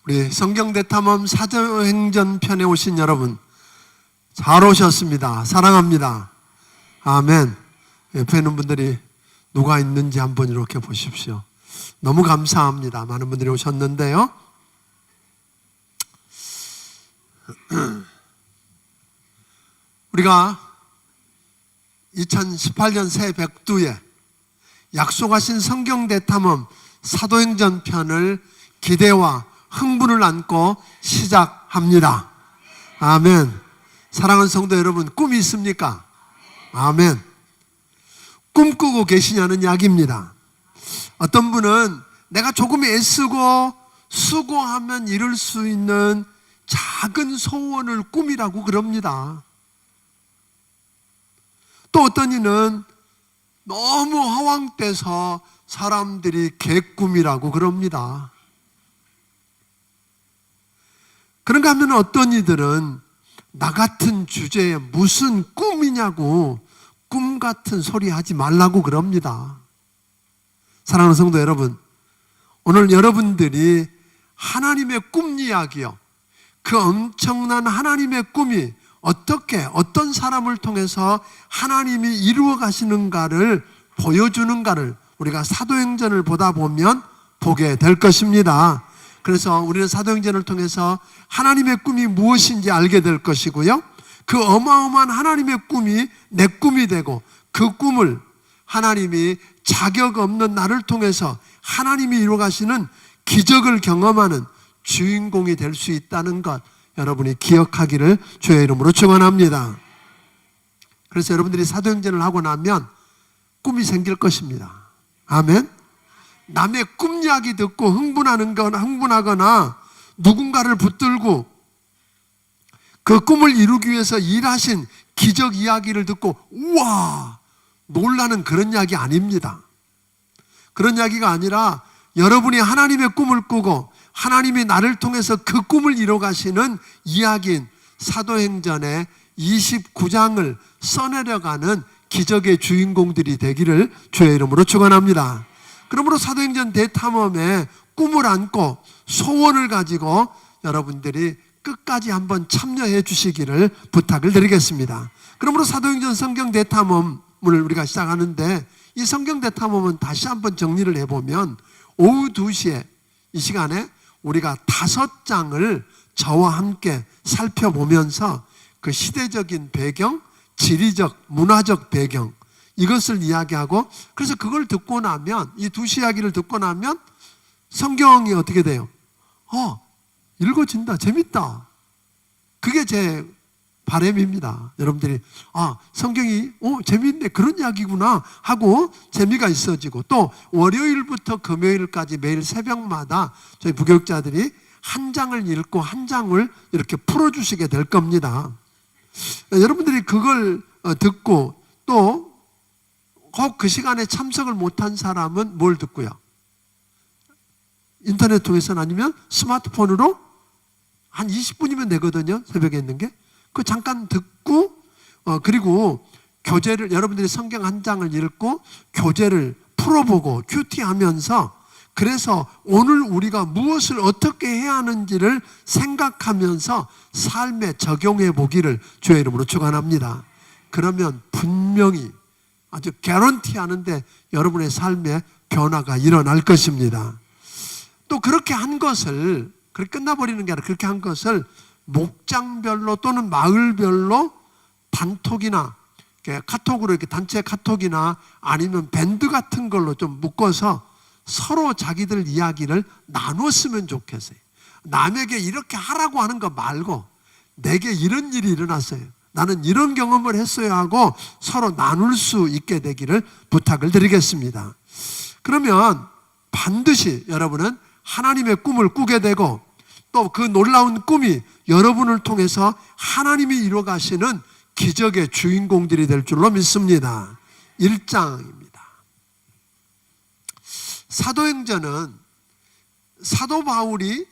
우리 성경대탐험 사도행전 편에 오신 여러분 잘 오셨습니다. 사랑합니다. 아멘. 옆에 있는 분들이 누가 있는지 한번 이렇게 보십시오. 너무 감사합니다. 많은 분들이 오셨는데요. 우리가 2018년 새 백두에 약속하신 성경대탐험 사도행전 편을 기대와 흥분을 안고 시작합니다. 아멘. 사랑하는 성도 여러분, 꿈이 있습니까? 아멘. 꿈꾸고 계시냐는 이야기입니다. 어떤 분은 내가 조금 애쓰고 수고하면 이룰 수 있는 작은 소원을 꿈이라고 그럽니다. 또 어떤 이는 너무 허황돼서 사람들이 개꿈이라고 그럽니다. 그런가 하면 어떤 이들은 나 같은 주제에 무슨 꿈이냐고 꿈 같은 소리 하지 말라고 그럽니다. 사랑하는 성도 여러분, 오늘 여러분들이 하나님의 꿈 이야기요, 그 엄청난 하나님의 꿈이 어떻게 어떤 사람을 통해서 하나님이 이루어 가시는가를 보여주는가를 우리가 사도행전을 보다 보면 보게 될 것입니다. 그래서 우리는 사도행전을 통해서 하나님의 꿈이 무엇인지 알게 될 것이고요, 그 어마어마한 하나님의 꿈이 내 꿈이 되고 그 꿈을 하나님이 자격 없는 나를 통해서 하나님이 이루어 가시는 기적을 경험하는 주인공이 될 수 있다는 것, 여러분이 기억하기를 주의 이름으로 축원합니다. 그래서 여러분들이 사도행전을 하고 나면 꿈이 생길 것입니다. 아멘. 남의 꿈 이야기 듣고 흥분하거나 누군가를 붙들고 그 꿈을 이루기 위해서 일하신 기적 이야기를 듣고 우와 놀라는 그런 이야기 아닙니다. 그런 이야기가 아니라 여러분이 하나님의 꿈을 꾸고 하나님이 나를 통해서 그 꿈을 이뤄 가시는 이야기인 사도행전의 29장을 써내려가는 기적의 주인공들이 되기를 주의 이름으로 축원합니다. 그러므로 사도행전 대탐험에 꿈을 안고 소원을 가지고 여러분들이 끝까지 한번 참여해 주시기를 부탁을 드리겠습니다. 그러므로 사도행전 성경 대탐험을 우리가 시작하는데, 이 성경 대탐험은 다시 한번 정리를 해보면 오후 2시에 이 시간에 우리가 5장을 저와 함께 살펴보면서 그 시대적인 배경, 지리적, 문화적 배경, 이것을 이야기하고, 그래서 그걸 듣고 나면, 이 2시 이야기를 듣고 나면 성경이 어떻게 돼요? 읽어진다, 재밌다. 그게 제 바람입니다. 여러분들이 성경이 재밌네, 그런 이야기구나 하고 재미가 있어지고, 또 월요일부터 금요일까지 매일 새벽마다 저희 부교육자들이 한 장을 읽고 한 장을 이렇게 풀어주시게 될 겁니다. 여러분들이 그걸 듣고 또 꼭 그 시간에 참석을 못한 사람은 뭘 듣고요? 인터넷 통해서는 아니면 스마트폰으로 한 20분이면 되거든요. 새벽에 있는 게. 그 잠깐 듣고 그리고 교재를, 여러분들이 성경 한 장을 읽고 교재를 풀어보고 큐티하면서, 그래서 오늘 우리가 무엇을 어떻게 해야 하는지를 생각하면서 삶에 적용해 보기를 주의 이름으로 축원합니다. 그러면 분명히 아주 개런티 하는데 여러분의 삶에 변화가 일어날 것입니다. 또 그렇게 한 것을, 그렇게 끝나버리는 게 아니라 그렇게 한 것을 목장별로 또는 마을별로 단톡이나 카톡으로, 이렇게 단체 카톡이나 아니면 밴드 같은 걸로 좀 묶어서 서로 자기들 이야기를 나눴으면 좋겠어요. 남에게 이렇게 하라고 하는 거 말고 내게 이런 일이 일어났어요, 나는 이런 경험을 했어요 하고 서로 나눌 수 있게 되기를 부탁을 드리겠습니다. 그러면 반드시 여러분은 하나님의 꿈을 꾸게 되고, 또 그 놀라운 꿈이 여러분을 통해서 하나님이 이루어 가시는 기적의 주인공들이 될 줄로 믿습니다. 1장입니다. 사도행전은 사도 바울이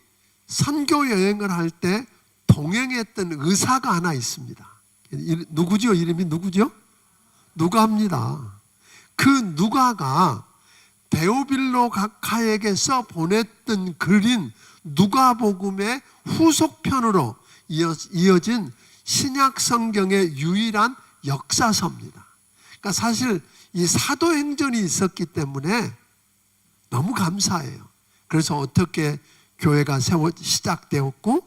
선교 여행을 할 때 동행했던 의사가 하나 있습니다. 누구죠? 이름이 누구죠? 누가입니다. 그 누가가 데오빌로 각하에게 써 보냈던 글인 누가복음의 후속편으로 이어진 신약 성경의 유일한 역사서입니다. 그러니까 사실 이 사도행전이 있었기 때문에 너무 감사해요. 그래서 어떻게 교회가 시작되었고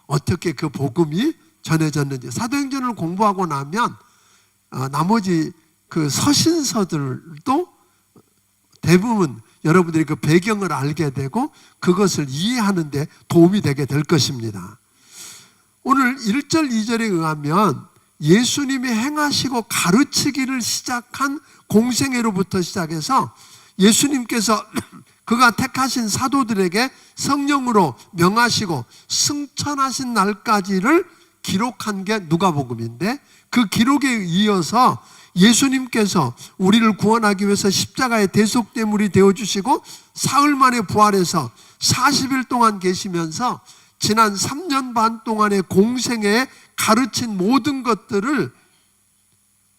어떻게 그 복음이 전해졌는지, 사도행전을 공부하고 나면 나머지 그 서신서들도 대부분 여러분들이 그 배경을 알게 되고 그것을 이해하는 데 도움이 되게 될 것입니다. 오늘 1절 2절에 의하면 예수님이 행하시고 가르치기를 시작한 공생애로부터 시작해서 예수님께서 그가 택하신 사도들에게 성령으로 명하시고 승천하신 날까지를 기록한 게 누가복음인데, 그 기록에 이어서 예수님께서 우리를 구원하기 위해서 십자가의 대속제물이 되어주시고 사흘 만에 부활해서 40일 동안 계시면서 지난 3년 반 동안의 공생애에 가르친 모든 것들을,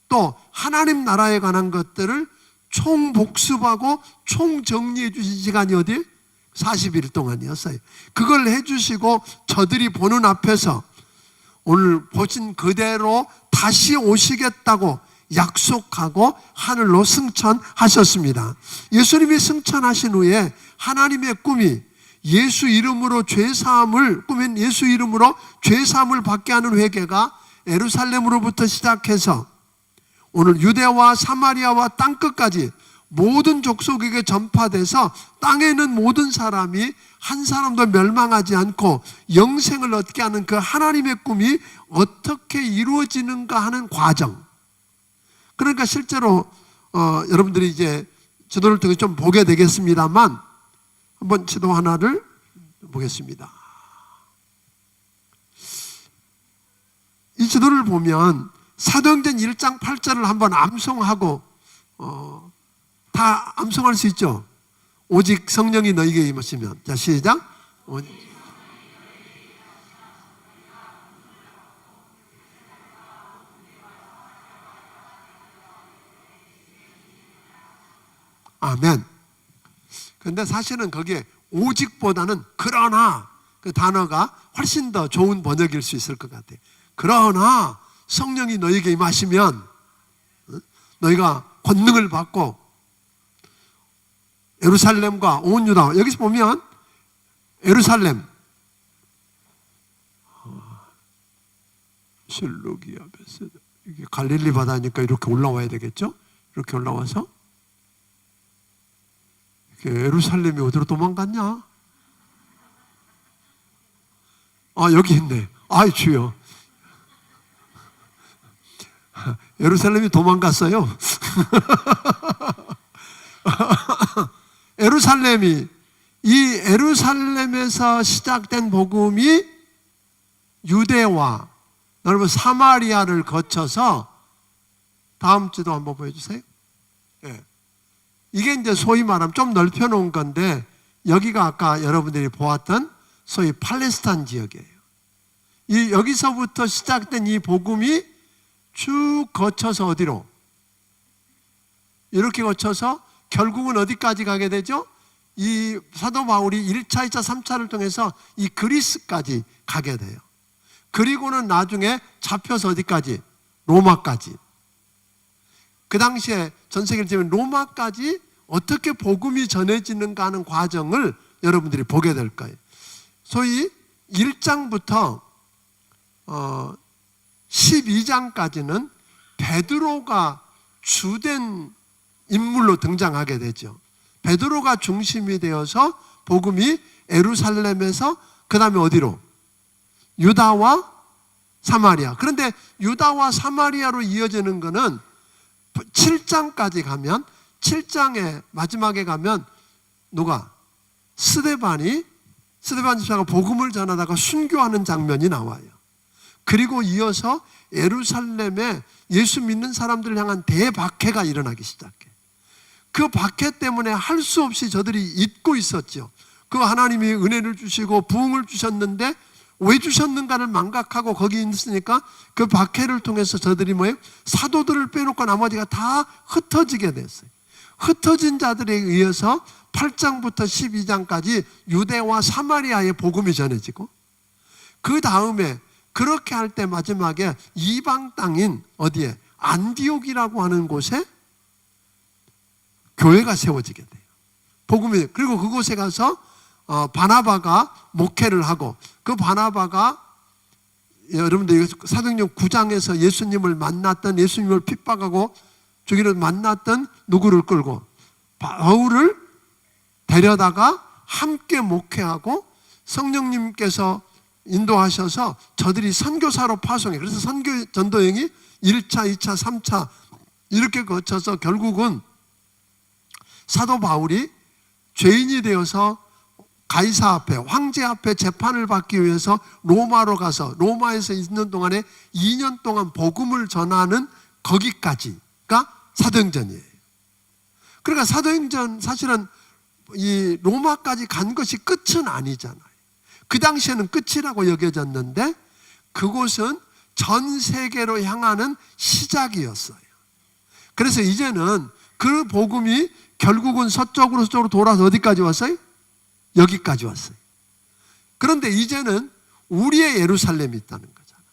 또 하나님 나라에 관한 것들을 총복습하고 총정리해 주신 시간이 어디? 40일 동안이었어요. 그걸 해주시고 저들이 보는 앞에서 오늘 보신 그대로 다시 오시겠다고 약속하고 하늘로 승천하셨습니다. 예수님이 승천하신 후에 하나님의 꿈이 예수 이름으로 죄사함을, 꾸민 예수 이름으로 죄사함을 받게 하는 회개가 예루살렘으로부터 시작해서 오늘 유대와 사마리아와 땅끝까지 모든 족속에게 전파돼서 땅에 있는 모든 사람이 한 사람도 멸망하지 않고 영생을 얻게 하는 그 하나님의 꿈이 어떻게 이루어지는가 하는 과정. 그러니까 실제로 여러분들이 이제 지도를 통해 좀 보게 되겠습니다만, 한번 지도 하나를 보겠습니다. 이 지도를 보면 사도행전 1장 8절을 한번 암송하고, 다 암송할 수 있죠? 오직 성령이 너희에게 임하시면. 자, 시작. 아멘. 근데 사실은 거기에 오직보다는 그러나, 그 단어가 훨씬 더 좋은 번역일 수 있을 것 같아요. 그러나 성령이 너희에게 임하시면 너희가 권능을 받고 예루살렘과 온 유다, 여기서 보면 예루살렘, 실루기아, 베세다, 이게 갈릴리 바다니까 이렇게 올라와야 되겠죠? 이렇게 올라와서 예루살렘이 어디로 도망갔냐? 여기 있네. 아이 주여, 예루살렘이 도망갔어요. 예루살렘이, 이 예루살렘에서 시작된 복음이 유대와 여러분 사마리아를 거쳐서, 다음 지도 한번 보여주세요. 네. 이게 이제 소위 말하면 좀 넓혀놓은 건데, 여기가 아까 여러분들이 보았던 소위 팔레스타인 지역이에요. 여기서부터 시작된 이 복음이 쭉 거쳐서 어디로? 이렇게 거쳐서 결국은 어디까지 가게 되죠? 이 사도 바울이 1차, 2차, 3차를 통해서 이 그리스까지 가게 돼요. 그리고는 나중에 잡혀서 어디까지? 로마까지. 그 당시에 전 세계를 지면 로마까지 어떻게 복음이 전해지는가 하는 과정을 여러분들이 보게 될 거예요. 소위 1장부터 12장까지는 베드로가 주된 인물로 등장하게 되죠. 베드로가 중심이 되어서 복음이 예루살렘에서 그 다음에 어디로? 유다와 사마리아. 그런데 유다와 사마리아로 이어지는 것은 7장까지 가면, 7장의 마지막에 가면 누가? 스데반 집사가 복음을 전하다가 순교하는 장면이 나와요. 그리고 이어서 예루살렘에 예수 믿는 사람들을 향한 대박해가 일어나기 시작해. 그 박해 때문에 할 수 없이 저들이 잊고 있었죠. 그 하나님이 은혜를 주시고 부흥을 주셨는데 왜 주셨는가를 망각하고 거기 있으니까 그 박해를 통해서 저들이 뭐예요? 사도들을 빼놓고 나머지가 다 흩어지게 됐어요. 흩어진 자들에 의해서 8장부터 12장까지 유대와 사마리아의 복음이 전해지고, 그 다음에 그렇게 할 때 마지막에 이방 땅인 어디에? 안디옥이라고 하는 곳에 교회가 세워지게 돼요. 복음이. 그리고 그곳에 가서 바나바가 목회를 하고, 그 바나바가 여러분들 사도행전 9장에서 예수님을 만났던, 예수님을 핍박하고 죽이려 만났던 누구를 끌고 바울을 데려다가 함께 목회하고 성령님께서 인도하셔서 저들이 선교사로 파송해. 그래서 선교 전도행이 1차, 2차, 3차 이렇게 거쳐서 결국은 사도 바울이 죄인이 되어서 가이사 앞에, 황제 앞에 재판을 받기 위해서 로마로 가서 로마에서 있는 동안에 2년 동안 복음을 전하는 거기까지가 사도행전이에요. 그러니까 사도행전 사실은 이 로마까지 간 것이 끝은 아니잖아요. 그 당시에는 끝이라고 여겨졌는데 그곳은 전 세계로 향하는 시작이었어요. 그래서 이제는 그 복음이 결국은 서쪽으로 돌아서 어디까지 왔어요? 여기까지 왔어요. 그런데 이제는 우리의 예루살렘이 있다는 거잖아요.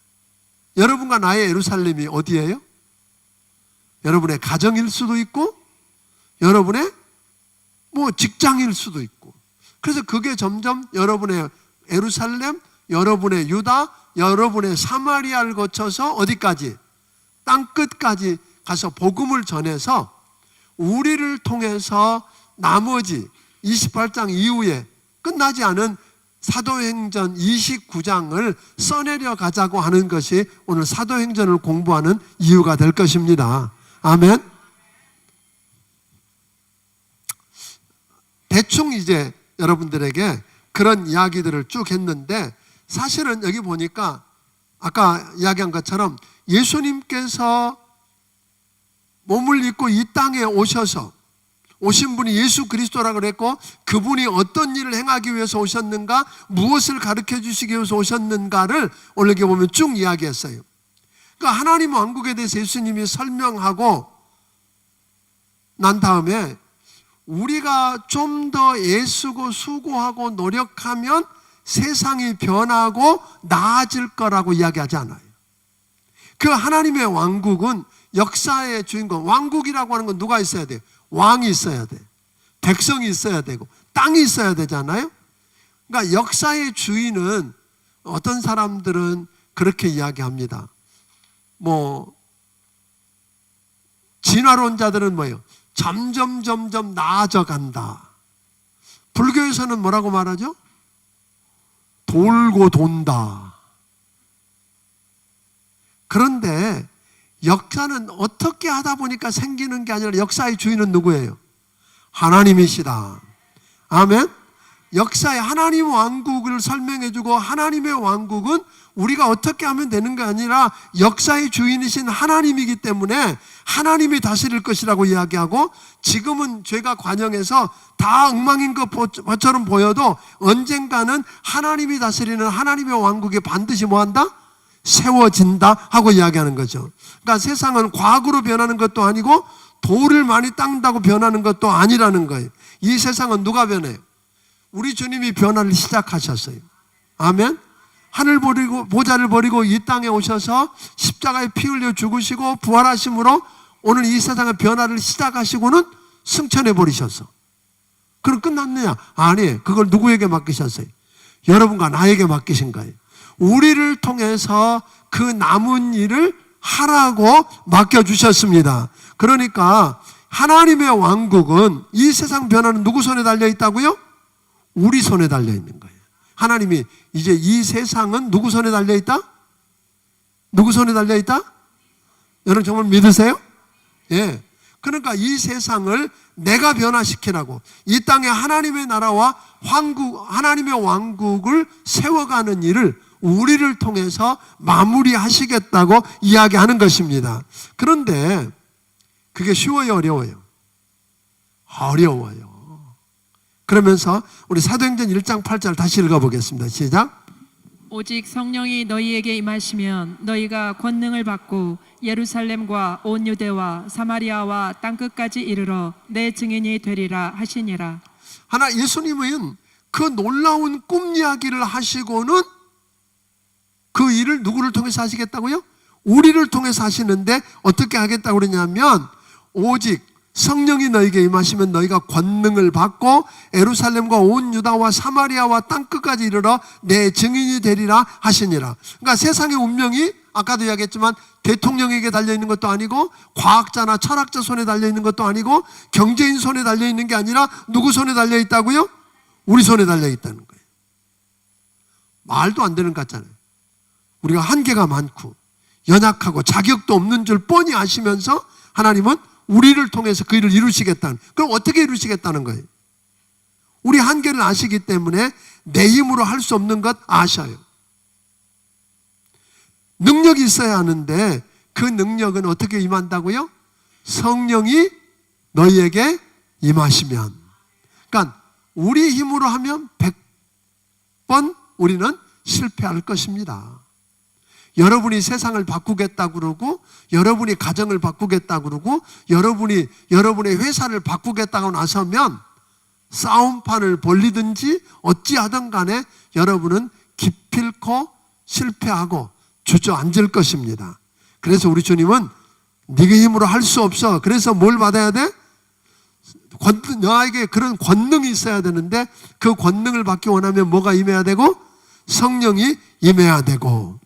여러분과 나의 예루살렘이 어디예요? 여러분의 가정일 수도 있고 여러분의 직장일 수도 있고, 그래서 그게 점점 여러분의 예루살렘, 여러분의 유다, 여러분의 사마리아를 거쳐서 어디까지? 땅끝까지 가서 복음을 전해서 우리를 통해서 나머지 28장 이후에 끝나지 않은 사도행전 29장을 써내려 가자고 하는 것이 오늘 사도행전을 공부하는 이유가 될 것입니다. 아멘. 대충 이제 여러분들에게 그런 이야기들을 쭉 했는데, 사실은 여기 보니까 아까 이야기한 것처럼 예수님께서 몸을 입고 이 땅에 오신 분이 예수 그리스도라고 그랬고, 그분이 어떤 일을 행하기 위해서 오셨는가, 무엇을 가르쳐 주시기 위해서 오셨는가를 오늘 여기 보면 쭉 이야기했어요. 그러니까 하나님 왕국에 대해서 예수님이 설명하고 난 다음에 우리가 좀 더 애쓰고 수고하고 노력하면 세상이 변하고 나아질 거라고 이야기하지 않아요. 그 하나님의 왕국은 역사의 주인공, 왕국이라고 하는 건 누가 있어야 돼요? 왕이 있어야 돼. 백성이 있어야 되고 땅이 있어야 되잖아요. 그러니까 역사의 주인은 어떤 사람들은 그렇게 이야기합니다. 진화론자들은 뭐예요? 점점 나아져 간다. 불교에서는 뭐라고 말하죠? 돌고 돈다. 그런데 역사는 어떻게 하다 보니까 생기는 게 아니라 역사의 주인은 누구예요? 하나님이시다. 아멘. 역사의 하나님 왕국을 설명해주고, 하나님의 왕국은 우리가 어떻게 하면 되는 게 아니라 역사의 주인이신 하나님이기 때문에 하나님이 다스릴 것이라고 이야기하고, 지금은 죄가 관영해서 다 엉망인 것처럼 보여도 언젠가는 하나님이 다스리는 하나님의 왕국이 반드시 뭐한다? 세워진다 하고 이야기하는 거죠. 그러니까 세상은 과거로 변하는 것도 아니고 돌을 많이 닦는다고 변하는 것도 아니라는 거예요. 이 세상은 누가 변해요? 우리 주님이 변화를 시작하셨어요. 아멘. 하늘 버리고 보좌를 버리고 이 땅에 오셔서 십자가에 피 흘려 죽으시고 부활하심으로 오늘 이 세상의 변화를 시작하시고는 승천해 버리셨어. 그럼 끝났느냐? 아니, 그걸 누구에게 맡기셨어요? 여러분과 나에게 맡기신 거예요. 우리를 통해서 그 남은 일을 하라고 맡겨주셨습니다. 그러니까 하나님의 왕국은, 이 세상 변화는 누구 손에 달려 있다고요? 우리 손에 달려 있는 거예요. 하나님이 이제 이 세상은 누구 손에 달려 있다? 누구 손에 달려 있다? 여러분 정말 믿으세요? 예. 그러니까 이 세상을 내가 변화시키라고, 이 땅에 하나님의 나라와 하나님의 왕국을 세워가는 일을 우리를 통해서 마무리하시겠다고 이야기하는 것입니다. 그런데 그게 쉬워요, 어려워요? 어려워요. 그러면서 우리 사도행전 1장 8절 다시 읽어보겠습니다. 시작. 오직 성령이 너희에게 임하시면 너희가 권능을 받고 예루살렘과 온 유대와 사마리아와 땅끝까지 이르러 내 증인이 되리라 하시니라. 예수님은 그 놀라운 꿈 이야기를 하시고는 그 일을 누구를 통해서 하시겠다고요? 우리를 통해서 하시는데 어떻게 하겠다고 그러냐면 오직 성령이 너에게 임하시면 너희가 권능을 받고 예루살렘과 온 유다와 사마리아와 땅끝까지 이르러 내 증인이 되리라 하시니라. 그러니까 세상의 운명이 아까도 이야기했지만 대통령에게 달려있는 것도 아니고 과학자나 철학자 손에 달려있는 것도 아니고 경제인 손에 달려있는 게 아니라 누구 손에 달려있다고요? 우리 손에 달려있다는 거예요. 말도 안 되는 것 같잖아요. 우리가 한계가 많고 연약하고 자격도 없는 줄 뻔히 아시면서 하나님은 우리를 통해서 그 일을 이루시겠다는, 그럼 어떻게 이루시겠다는 거예요? 우리 한계를 아시기 때문에 내 힘으로 할 수 없는 것 아셔요. 능력이 있어야 하는데 그 능력은 어떻게 임한다고요? 성령이 너희에게 임하시면. 그러니까 우리 힘으로 하면 100번 우리는 실패할 것입니다. 여러분이 세상을 바꾸겠다 그러고 여러분이 가정을 바꾸겠다 그러고 여러분의 회사를 바꾸겠다고 나서면 싸움판을 벌리든지 어찌하든 간에 여러분은 기필코 실패하고 주저앉을 것입니다. 그래서 우리 주님은 네가 힘으로 할 수 없어. 그래서 뭘 받아야 돼? 너에게 그런 권능이 있어야 되는데 그 권능을 받기 원하면 뭐가 임해야 되고? 성령이 임해야 되고.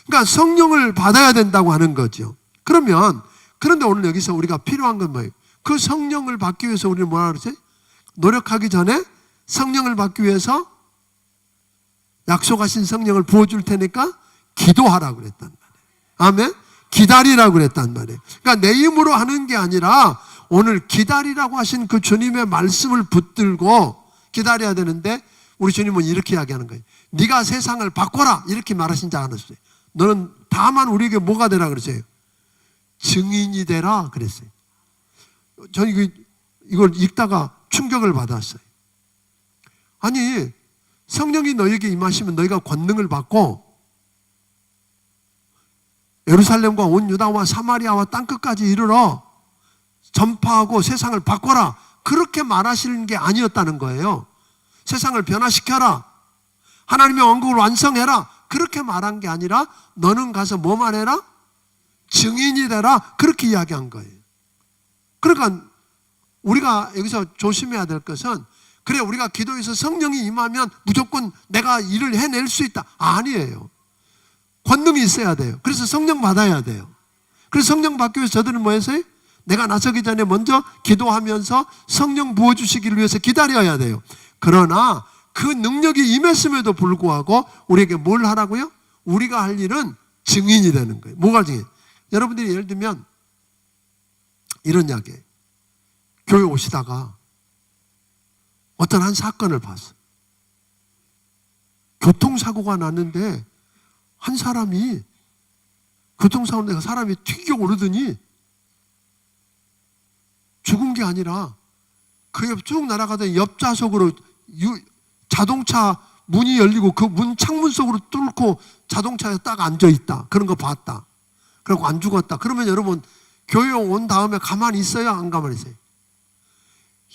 그러니까 성령을 받아야 된다고 하는 거죠. 그런데 오늘 여기서 우리가 필요한 건 뭐예요? 그 성령을 받기 위해서 우리는 뭐라 그러지? 노력하기 전에 성령을 받기 위해서 약속하신 성령을 부어줄 테니까 기도하라고 그랬단 말이에요. 아멘? 기다리라고 그랬단 말이에요. 그러니까 내 힘으로 하는 게 아니라 오늘 기다리라고 하신 그 주님의 말씀을 붙들고 기다려야 되는데 우리 주님은 이렇게 이야기하는 거예요. 네가 세상을 바꿔라 이렇게 말하신 자 않았어요. 너는 다만 우리에게 뭐가 되라 그랬어요? 증인이 되라 그랬어요. 저는 이걸 읽다가 충격을 받았어요. 아니 성령이 너에게 임하시면 너희가 권능을 받고 예루살렘과 온 유다와 사마리아와 땅끝까지 이르러 전파하고 세상을 바꿔라 그렇게 말하시는 게 아니었다는 거예요. 세상을 변화시켜라, 하나님의 왕국을 완성해라 그렇게 말한 게 아니라 너는 가서 뭐만 해라? 증인이 되라 그렇게 이야기한 거예요. 그러니까 우리가 여기서 조심해야 될 것은 그래 우리가 기도해서 성령이 임하면 무조건 내가 일을 해낼 수 있다. 아니에요. 권능이 있어야 돼요. 그래서 성령 받아야 돼요. 그래서 성령 받기 위해서 저들은 뭐 했어요? 내가 나서기 전에 먼저 기도하면서 성령 부어주시기를 위해서 기다려야 돼요. 그러나 그 능력이 임했음에도 불구하고 우리에게 뭘 하라고요? 우리가 할 일은 증인이 되는 거예요. 뭐가 증인? 여러분들이 예를 들면 이런 이야기예요. 교회 오시다가 어떤 한 사건을 봤어. 교통사고가 났는데 한 사람이 교통사고 내가 사람이 튀겨 오르더니 죽은 게 아니라 그 옆 쭉 날아가던 옆좌석으로 자동차 문이 열리고 그 문 창문 속으로 뚫고 자동차에 딱 앉아있다. 그런 거 봤다. 그리고 안 죽었다. 그러면 여러분 교회 온 다음에 가만히 있어요? 안 가만히 있어요?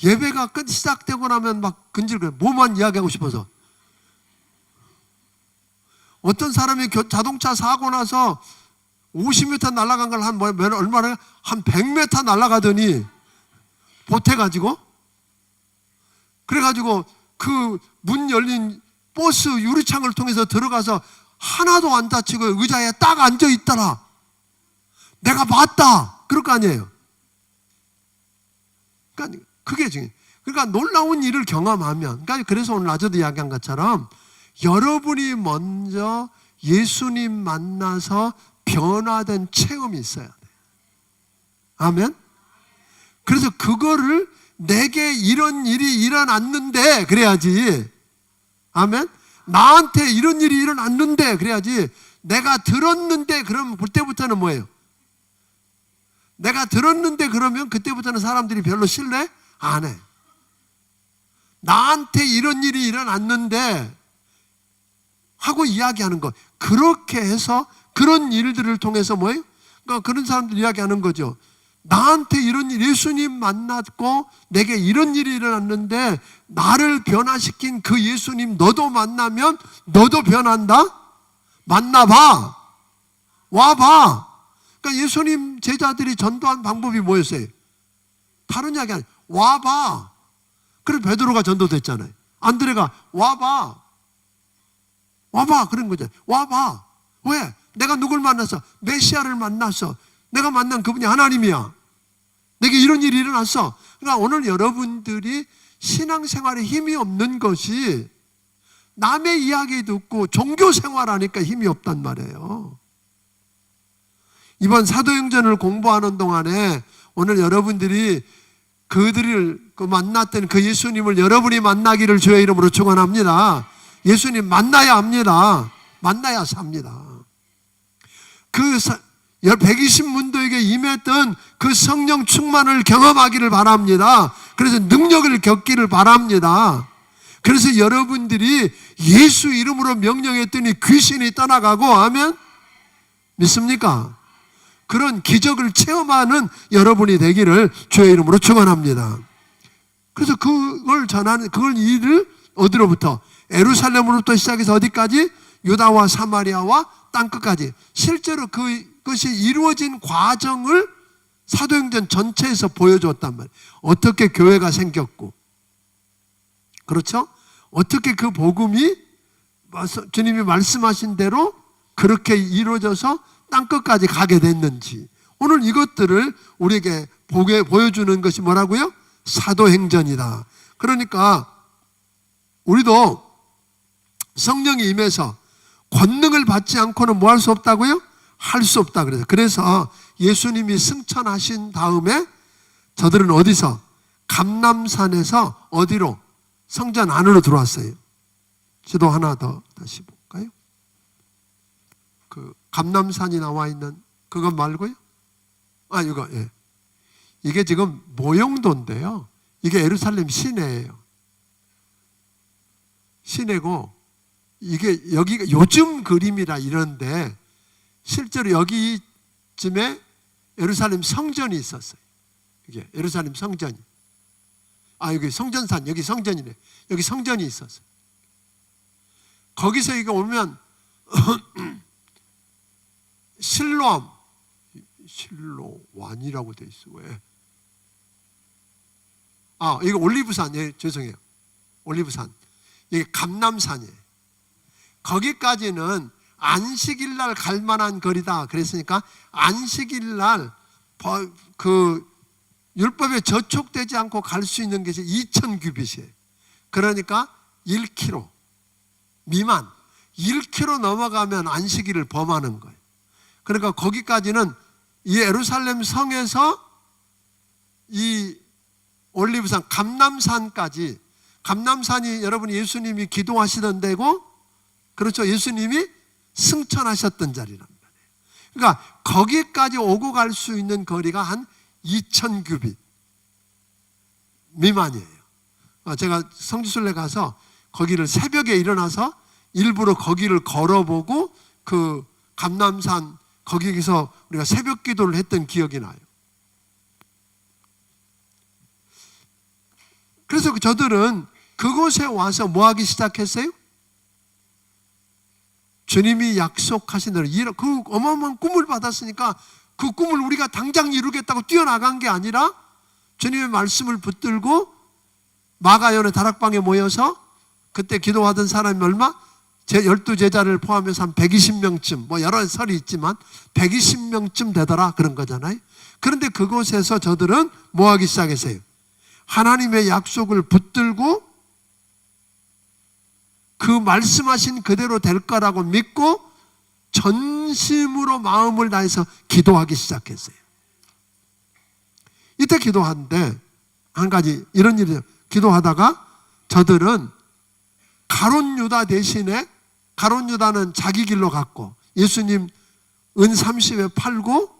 예배가 시작되고 나면 막 근질거려요. 뭐만 이야기하고 싶어서. 어떤 사람이 자동차 사고 나서 50m 날아간 걸 얼마나 한 100m 날아가더니 보태가지고 그래가지고 그 문 열린 버스 유리창을 통해서 들어가서 하나도 안 다치고 의자에 딱 앉아있더라. 내가 봤다. 그럴 거 아니에요. 그러니까 그게 중요해요. 그러니까 놀라운 일을 경험하면, 그러니까 그래서 오늘 아저도 이야기한 것처럼 여러분이 먼저 예수님 만나서 변화된 체험이 있어야 돼요. 아멘? 그래서 그거를 내게 이런 일이 일어났는데 그래야지. 아멘? 나한테 이런 일이 일어났는데 그래야지. 내가 들었는데 그러면 그때부터는 뭐예요? 내가 들었는데 그러면 그때부터는 사람들이 별로 신뢰 안 해. 나한테 이런 일이 일어났는데 하고 이야기하는 거. 그렇게 해서 그런 일들을 통해서 뭐예요? 그러니까 그런 사람들 이야기하는 거죠. 나한테 이런 일, 예수님 만났고 내게 이런 일이 일어났는데 나를 변화시킨 그 예수님 너도 만나면 너도 변한다? 만나봐. 와봐. 그러니까 예수님 제자들이 전도한 방법이 뭐였어요? 다른 이야기 아니에요. 와봐. 그래서 베드로가 전도됐잖아요. 안드레가 와봐. 와봐. 그런 거죠. 와봐. 왜? 내가 누굴 만났어? 메시아를 만났어. 내가 만난 그분이 하나님이야. 내게 이런 일이 일어났어. 그러니까 오늘 여러분들이 신앙생활에 힘이 없는 것이 남의 이야기 듣고 종교 생활하니까 힘이 없단 말이에요. 이번 사도행전을 공부하는 동안에 오늘 여러분들이 그들을 만났던 그 예수님을 여러분이 만나기를 주의 이름으로 축원합니다. 예수님 만나야 합니다. 만나야 삽니다. 그 120문도에게 임했던 그 성령 충만을 경험하기를 바랍니다. 그래서 능력을 겪기를 바랍니다. 그래서 여러분들이 예수 이름으로 명령했더니 귀신이 떠나가고 하면 믿습니까? 그런 기적을 체험하는 여러분이 되기를 주의 이름으로 축원합니다. 그래서 그걸 전하는 그걸 일을 어디로부터? 예루살렘으로부터 시작해서 어디까지? 유다와 사마리아와 땅끝까지. 실제로 그것이 이루어진 과정을 사도행전 전체에서 보여줬단 말이에요. 어떻게 교회가 생겼고, 그렇죠? 어떻게 그 복음이 주님이 말씀하신 대로 그렇게 이루어져서 땅끝까지 가게 됐는지, 오늘 이것들을 우리에게 보여주는 것이 뭐라고요? 사도행전이다. 그러니까 우리도 성령이 임해서 권능을 받지 않고는 뭐 할 수 없다고요? 할 수 없다. 그래서 예수님이 승천하신 다음에 저들은 어디서? 감람산에서 어디로? 성전 안으로 들어왔어요. 지도 하나 더 다시 볼까요? 그 감람산이 나와 있는 그것 말고요? 이거, 예. 이게 지금 모형도인데요. 이게 예루살렘 시내예요. 시내고, 이게 여기가 요즘 그림이라 이런데 실제로 여기쯤에 예루살렘 성전이 있었어요. 이게 예루살렘 성전이. 여기 성전산, 여기 성전이네. 여기 성전이 있었어요. 거기서 이거 오면 실로완이라고 돼 있어. 왜? 이거 올리브산. 예, 죄송해요. 올리브산. 이게 감람산이에요. 거기까지는 안식일 날 갈 만한 거리다. 그랬으니까 안식일 날 그 율법에 저촉되지 않고 갈 수 있는 것이 2000규빗이에요. 그러니까 1km 미만. 1km 넘어가면 안식일을 범하는 거예요. 그러니까 거기까지는 이 예루살렘 성에서 이 올리브산 감람산까지, 감람산이 여러분 예수님이 기도하시던 데고, 그렇죠? 예수님이 승천하셨던 자리란 말이에요. 그러니까 거기까지 오고 갈 수 있는 거리가 한 2000규빗 미만이에요. 제가 성지순례 가서 거기를 새벽에 일어나서 일부러 거기를 걸어보고 그 감람산 거기서 우리가 새벽 기도를 했던 기억이 나요. 그래서 저들은 그곳에 와서 뭐 하기 시작했어요? 주님이 약속하신 대로 그 어마어마한 꿈을 받았으니까 그 꿈을 우리가 당장 이루겠다고 뛰어나간 게 아니라 주님의 말씀을 붙들고 마가연의 다락방에 모여서 그때 기도하던 사람이 얼마? 12제자를 포함해서 한 120명쯤, 뭐 여러 설이 있지만 120명쯤 되더라 그런 거잖아요. 그런데 그곳에서 저들은 뭐 하기 시작했어요? 하나님의 약속을 붙들고 그 말씀하신 그대로 될 거라고 믿고 전심으로 마음을 다해서 기도하기 시작했어요. 이때 기도하는데 한 가지 이런 일이, 기도하다가 저들은 가룟 유다 대신에, 가룟 유다는 자기 길로 갔고 예수님 은 30에 팔고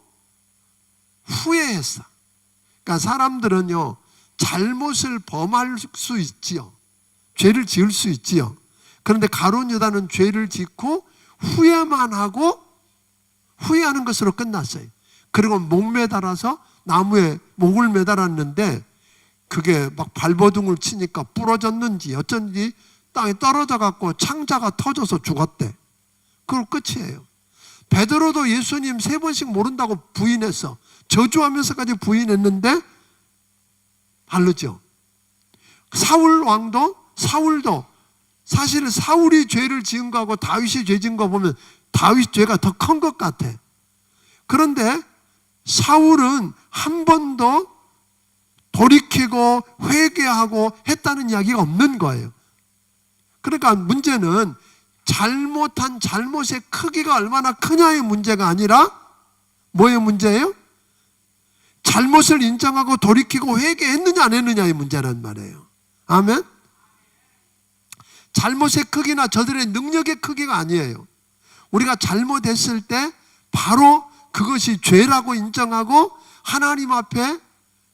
후회했어. 그러니까 사람들은요 잘못을 범할 수 있지요. 죄를 지을 수 있지요. 그런데 가룟 유다는 죄를 짓고 후회만 하고 후회하는 것으로 끝났어요. 그리고 목매달아서 나무에 목을 매달았는데 그게 막 발버둥을 치니까 부러졌는지 어쩐지 땅에 떨어져 갖고 창자가 터져서 죽었대. 그걸 끝이에요. 베드로도 예수님 3번씩 모른다고 부인했어. 저주하면서까지 부인했는데 다르죠. 사울도 사실 사울이 죄를 지은 거하고 다윗이 죄 지은 거 보면 다윗 죄가 더 큰 것 같아. 그런데 사울은 한 번도 돌이키고 회개하고 했다는 이야기가 없는 거예요. 그러니까 문제는 잘못한 잘못의 크기가 얼마나 크냐의 문제가 아니라 뭐의 문제예요? 잘못을 인정하고 돌이키고 회개했느냐 안 했느냐의 문제란 말이에요. 아멘? 잘못의 크기나 저들의 능력의 크기가 아니에요. 우리가 잘못했을 때 바로 그것이 죄라고 인정하고 하나님 앞에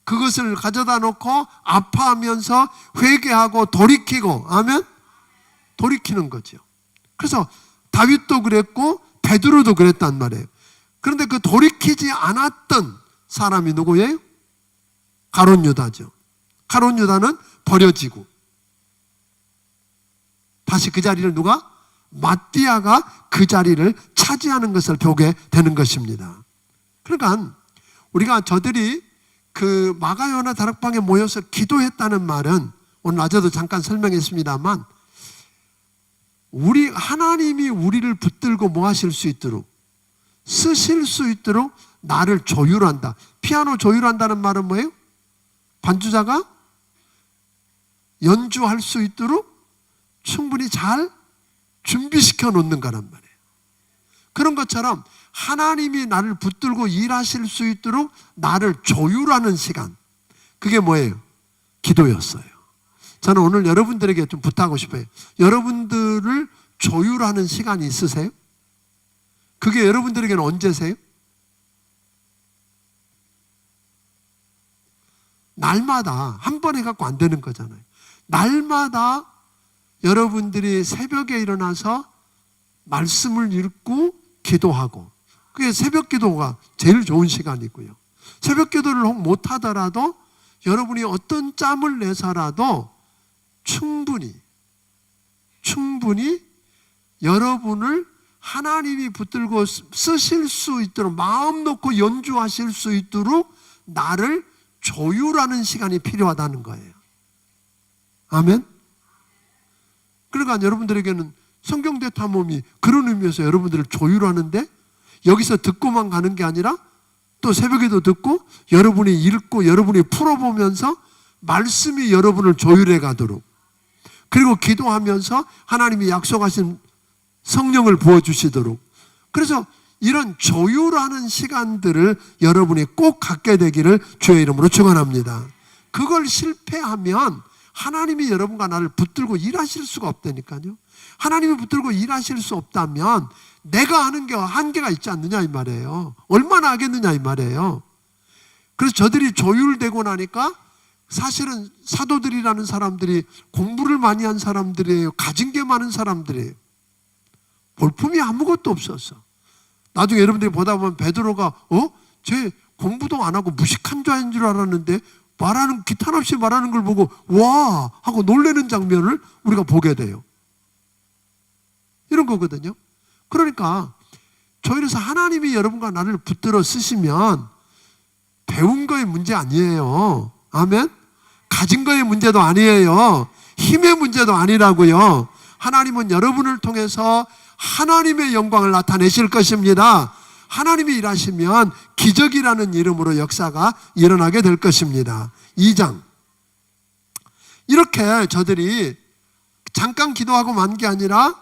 그것을 가져다 놓고 아파하면서 회개하고 돌이키고, 아멘? 돌이키는 거죠. 그래서 다윗도 그랬고 베드로도 그랬단 말이에요. 그런데 그 돌이키지 않았던 사람이 누구예요? 가룟 유다죠. 가룟 유다는 버려지고 다시 그 자리를 누가? 마띠아가 그 자리를 차지하는 것을 보게 되는 것입니다. 그러니까 우리가 저들이 그 마가요나 다락방에 모여서 기도했다는 말은 오늘 낮에도 잠깐 설명했습니다만 하나님이 우리를 붙들고 뭐 하실 수 있도록 쓰실 수 있도록 나를 조율한다. 피아노 조율한다는 말은 뭐예요? 반주자가 연주할 수 있도록 충분히 잘 준비시켜 놓는 거란 말이에요. 그런 것처럼 하나님이 나를 붙들고 일하실 수 있도록 나를 조율하는 시간, 그게 뭐예요? 기도였어요. 저는 오늘 여러분들에게 좀 부탁하고 싶어요. 여러분들을 조율하는 시간이 있으세요? 그게 여러분들에게는 언제세요? 날마다 한 번 해갖고 안 되는 거잖아요. 날마다 여러분들이 새벽에 일어나서 말씀을 읽고 기도하고, 그게 새벽 기도가 제일 좋은 시간이고요. 새벽 기도를 못 하더라도 여러분이 어떤 짬을 내서라도 충분히 여러분을 하나님이 붙들고 쓰실 수 있도록, 마음 놓고 연주하실 수 있도록 나를 조율하는 시간이 필요하다는 거예요. 아멘? 그러니까 여러분들에게는 성경대 탐험이 그런 의미에서 여러분들을 조율하는데, 여기서 듣고만 가는 게 아니라 또 새벽에도 듣고 여러분이 읽고 여러분이 풀어보면서 말씀이 여러분을 조율해 가도록, 그리고 기도하면서 하나님이 약속하신 성령을 부어주시도록, 그래서 이런 조율하는 시간들을 여러분이 꼭 갖게 되기를 주의 이름으로 축원합니다. 그걸 실패하면 하나님이 여러분과 나를 붙들고 일하실 수가 없다니까요. 하나님이 붙들고 일하실 수 없다면 내가 하는 게 한계가 있지 않느냐 이 말이에요. 얼마나 하겠느냐 이 말이에요. 그래서 저들이 조율되고 나니까 사실은 사도들이라는 사람들이 공부를 많이 한 사람들이에요. 가진 게 많은 사람들이에요. 볼품이 아무것도 없었어. 나중에 여러분들이 보다 보면 베드로가 쟤 공부도 안 하고 무식한 자인 줄 알았는데 말하는, 기탄 없이 말하는 걸 보고 와 하고 놀라는 장면을 우리가 보게 돼요. 이런 거거든요. 그러니까 저희로서 하나님이 여러분과 나를 붙들어 쓰시면 배운 거의 문제 아니에요. 아멘? 가진 거의 문제도 아니에요. 힘의 문제도 아니라고요. 하나님은 여러분을 통해서 하나님의 영광을 나타내실 것입니다. 하나님이 일하시면 기적이라는 이름으로 역사가 일어나게 될 것입니다. 2장. 이렇게 저들이 잠깐 기도하고 만 게 아니라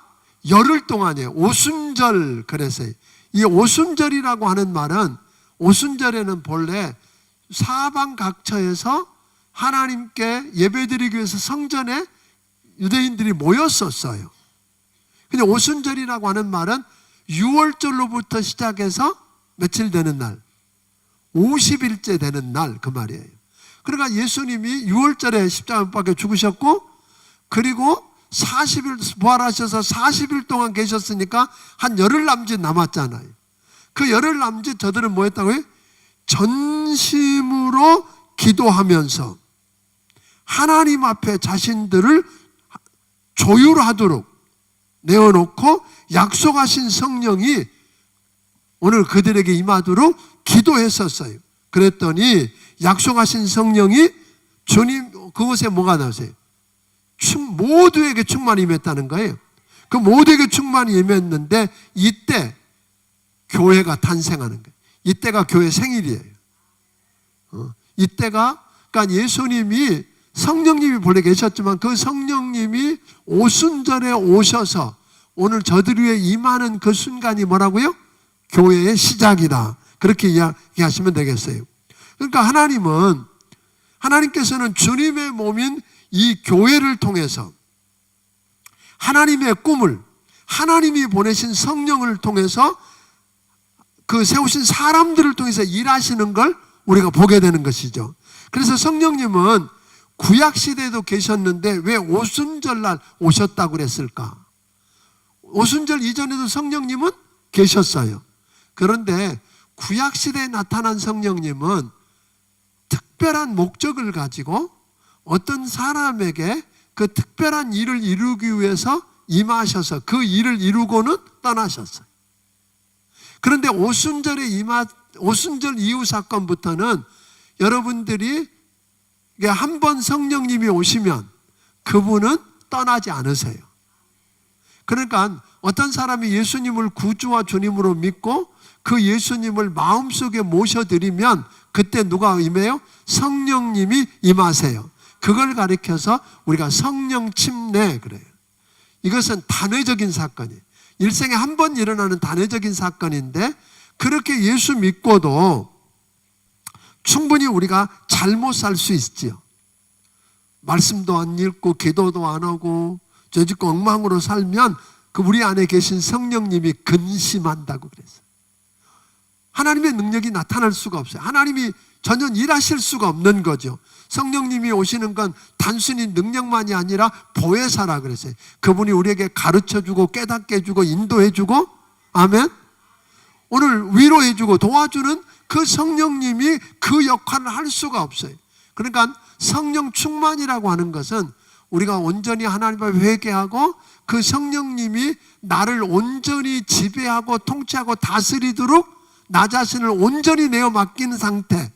열흘 동안이에요. 오순절. 그래서 이 오순절이라고 하는 말은, 오순절에는 본래 사방 각처에서 하나님께 예배드리기 위해서 성전에 유대인들이 모였었어요. 근데 오순절이라고 하는 말은 6월절로부터 시작해서 며칠 되는 날? 50일째 되는 날, 그 말이에요. 그러니까 예수님이 6월절에 십자가 못 박혀 죽으셨고, 그리고 40일 부활하셔서 40일 동안 계셨으니까 한 열흘 남짓 남았잖아요. 그 열흘 남짓 저들은 뭐 했다고요? 전심으로 기도하면서 하나님 앞에 자신들을 조율하도록 내어놓고 약속하신 성령이 오늘 그들에게 임하도록 기도했었어요. 그랬더니 약속하신 성령이 주님 그곳에 뭐가 나오세요? 모두에게 충만히 임했다는 거예요. 그 모두에게 충만히 임했는데 이때 교회가 탄생하는 거예요. 이때가 교회 생일이에요. 이때가 그러니까 예수님이 성령님이 본래 계셨지만 그 성령님이 오순절에 오셔서 오늘 저들 위에 임하는 그 순간이 뭐라고요? 교회의 시작이다. 그렇게 이야기하시면 되겠어요. 그러니까 하나님께서는 주님의 몸인 이 교회를 통해서 하나님의 꿈을 하나님이 보내신 성령을 통해서 그 세우신 사람들을 통해서 일하시는 걸 우리가 보게 되는 것이죠. 그래서 성령님은 구약시대에도 계셨는데 왜 오순절날 오셨다고 그랬을까? 오순절 이전에도 성령님은 계셨어요. 그런데 구약시대에 나타난 성령님은 특별한 목적을 가지고 어떤 사람에게 그 특별한 일을 이루기 위해서 임하셔서 그 일을 이루고는 떠나셨어요. 그런데 오순절 이후 사건부터는 여러분들이 한 번 성령님이 오시면 그분은 떠나지 않으세요. 그러니까 어떤 사람이 예수님을 구주와 주님으로 믿고 그 예수님을 마음속에 모셔드리면 그때 누가 임해요? 성령님이 임하세요. 그걸 가리켜서 우리가 성령 침례 그래요. 이것은 단회적인 사건이에요. 일생에 한 번 일어나는 단회적인 사건인데 그렇게 예수 믿고도 충분히 우리가 잘못 살 수 있지요. 말씀도 안 읽고 기도도 안 하고 죄짓고 엉망으로 살면 그 우리 안에 계신 성령님이 근심한다고 그랬어요. 하나님의 능력이 나타날 수가 없어요. 하나님이 전혀 일하실 수가 없는 거죠. 성령님이 오시는 건 단순히 능력만이 아니라 보혜사라 그랬어요. 그분이 우리에게 가르쳐주고 깨닫게 해주고 인도해주고 아멘. 오늘 위로해주고 도와주는 그 성령님이 그 역할을 할 수가 없어요. 그러니까 성령 충만이라고 하는 것은 우리가 온전히 하나님 앞에 회개하고 그 성령님이 나를 온전히 지배하고 통치하고 다스리도록 나 자신을 온전히 내어 맡기는 상태.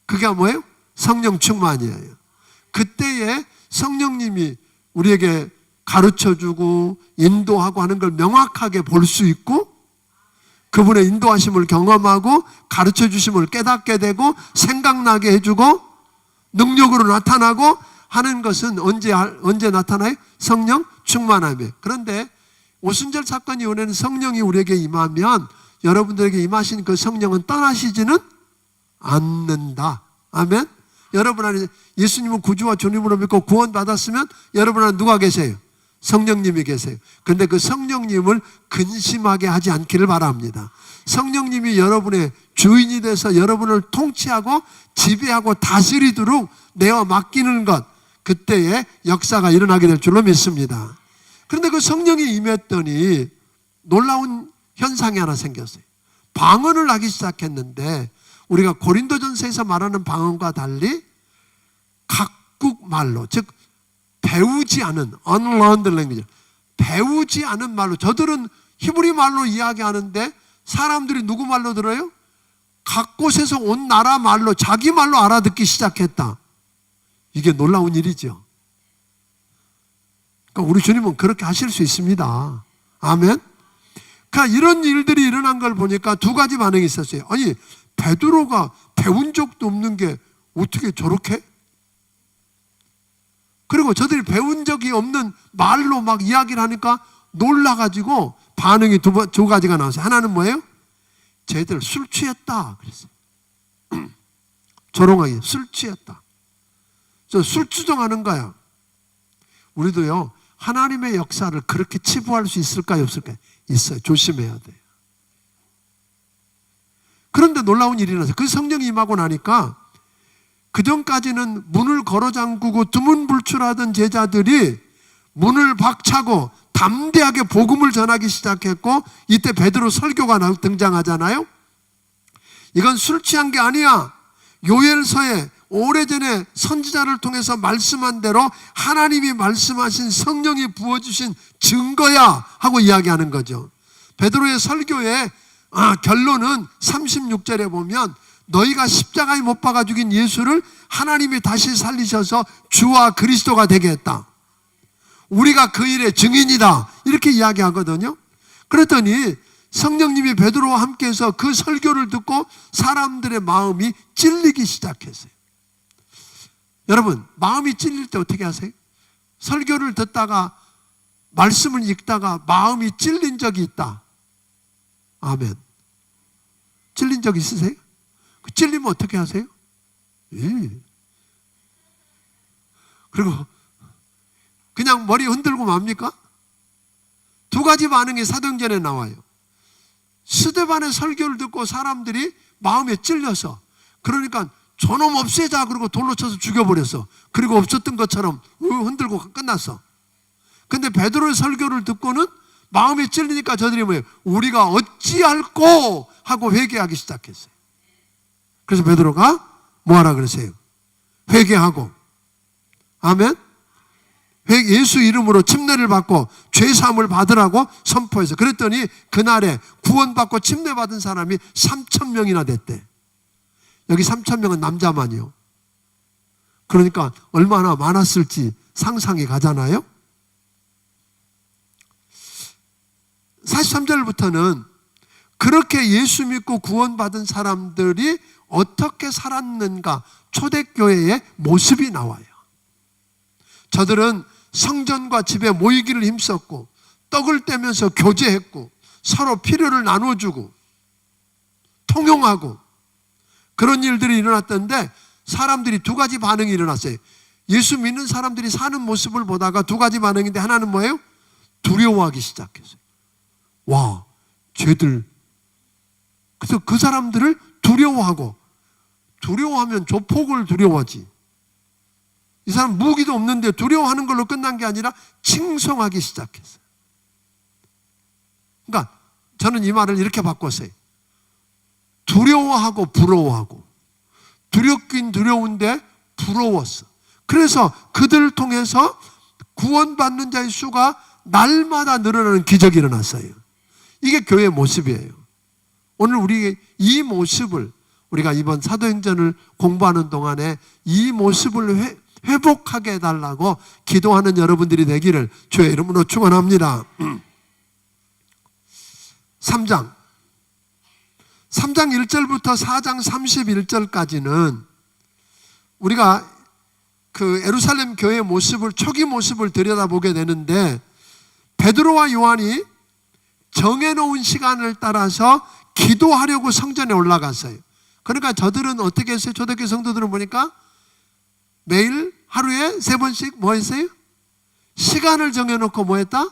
그게 뭐예요? 성령 충만이에요. 그때에 성령님이 우리에게 가르쳐주고 인도하고 하는 걸 명확하게 볼 수 있고 그분의 인도하심을 경험하고 가르쳐주심을 깨닫게 되고 생각나게 해주고 능력으로 나타나고 하는 것은 언제 나타나요? 성령 충만함에. 그런데 오순절 사건이 이후에는 성령이 우리에게 임하면 여러분들에게 임하신 그 성령은 떠나시지는 않는다. 아멘. 여러분 안에 예수님은 구주와 주님으로 믿고 구원받았으면 여러분 안에 누가 계세요? 성령님이 계세요. 그런데 그 성령님을 근심하게 하지 않기를 바랍니다. 성령님이 여러분의 주인이 돼서 여러분을 통치하고 지배하고 다스리도록 내어 맡기는 것, 그때의 역사가 일어나게 될 줄로 믿습니다. 그런데 그 성령이 임했더니 놀라운 현상이 하나 생겼어요. 방언을 하기 시작했는데 우리가 고린도전서에서 말하는 방언과 달리 각국 말로, 즉 배우지 않은 unlearned language, 배우지 않은 말로, 저들은 히브리 말로 이야기하는데 사람들이 누구 말로 들어요? 각 곳에서 온 나라 말로, 자기 말로 알아듣기 시작했다. 이게 놀라운 일이죠. 그러니까 우리 주님은 그렇게 하실 수 있습니다. 아멘. 그러니까 이런 일들이 일어난 걸 보니까 두 가지 반응이 있었어요. 아니, 베드로가 배운 적도 없는 게 어떻게 저렇게? 그리고 저들이 배운 적이 없는 말로 막 이야기를 하니까 놀라가지고 반응이 두 가지가 나왔어요. 하나는 뭐예요? 쟤들 술 취했다 그랬어요. 조롱하기, 술 취했다. 저 술 주정하는 거야. 우리도요, 하나님의 역사를 그렇게 치부할 수 있을까요, 없을까요? 있어요. 조심해야 돼요. 그런데 놀라운 일이 일어났어요. 그 성령이 임하고 나니까 그전까지는 문을 걸어 잠그고 두문불출하던 제자들이 문을 박차고 담대하게 복음을 전하기 시작했고, 이때 베드로 설교가 등장하잖아요. 이건 술 취한 게 아니야. 요엘서에 오래전에 선지자를 통해서 말씀한 대로 하나님이 말씀하신 성령이 부어주신 증거야 하고 이야기하는 거죠. 베드로의 설교의 결론은 36절에 보면 너희가 십자가에 못 박아 죽인 예수를 하나님이 다시 살리셔서 주와 그리스도가 되게 했다. 우리가 그 일의 증인이다. 이렇게 이야기하거든요. 그랬더니 성령님이 베드로와 함께해서 그 설교를 듣고 사람들의 마음이 찔리기 시작했어요. 여러분, 마음이 찔릴 때 어떻게 하세요? 설교를 듣다가 말씀을 읽다가 마음이 찔린 적이 있다. 아멘. 찔린 적 있으세요? 그 찔리면 어떻게 하세요? 예. 그리고 그냥 머리 흔들고 맙니까? 두 가지 반응이 사도행전에 나와요. 스데반의 설교를 듣고 사람들이 마음에 찔려서, 그러니까 저놈 없애자 그러고 돌로 쳐서 죽여버렸어. 그리고 없었던 것처럼 흔들고 끝났어. 근데 베드로의 설교를 듣고는 마음에 찔리니까 저들이 뭐예요? 우리가 어찌할꼬 하고 회개하기 시작했어요. 그래서 베드로가 뭐하라 그러세요? 회개하고, 아멘? 예수 이름으로 침례를 받고 죄사함을 받으라고 선포해서, 그랬더니 그날에 구원받고 침례받은 사람이 3,000명이나 됐대. 여기 3,000명은 남자만이요. 그러니까 얼마나 많았을지 상상이 가잖아요. 43절부터는 그렇게 예수 믿고 구원받은 사람들이 어떻게 살았는가, 초대교회의 모습이 나와요. 저들은 성전과 집에 모이기를 힘썼고 떡을 떼면서 교제했고 서로 필요를 나눠주고 통용하고 그런 일들이 일어났던데, 사람들이 두 가지 반응이 일어났어요. 예수 믿는 사람들이 사는 모습을 보다가 두 가지 반응인데, 하나는 뭐예요? 두려워하기 시작했어요. 와, 쟤들. 그래서 그 사람들을 두려워하고, 두려워하면 조폭을 두려워하지. 이 사람 무기도 없는데 두려워하는 걸로 끝난 게 아니라 칭송하기 시작했어요. 그러니까 저는 이 말을 이렇게 바꿨어요. 두려워하고 부러워하고. 두렵긴 두려운데 부러웠어. 그래서 그들을 통해서 구원받는 자의 수가 날마다 늘어나는 기적이 일어났어요. 이게 교회의 모습이에요. 오늘 우리 이 모습을, 우리가 이번 사도행전을 공부하는 동안에 이 모습을 회복하게 해달라고 기도하는 여러분들이 되기를 주의 이름으로 축원합니다. 3장 1절부터 4장 31절까지는 우리가 그 예루살렘 교회의 모습을, 초기 모습을 들여다보게 되는데, 베드로와 요한이 정해놓은 시간을 따라서 기도하려고 성전에 올라갔어요. 그러니까 저들은 어떻게 했어요? 초대교회 성도들은 보니까 매일 하루에 3번씩 뭐 했어요? 시간을 정해놓고 뭐 했다?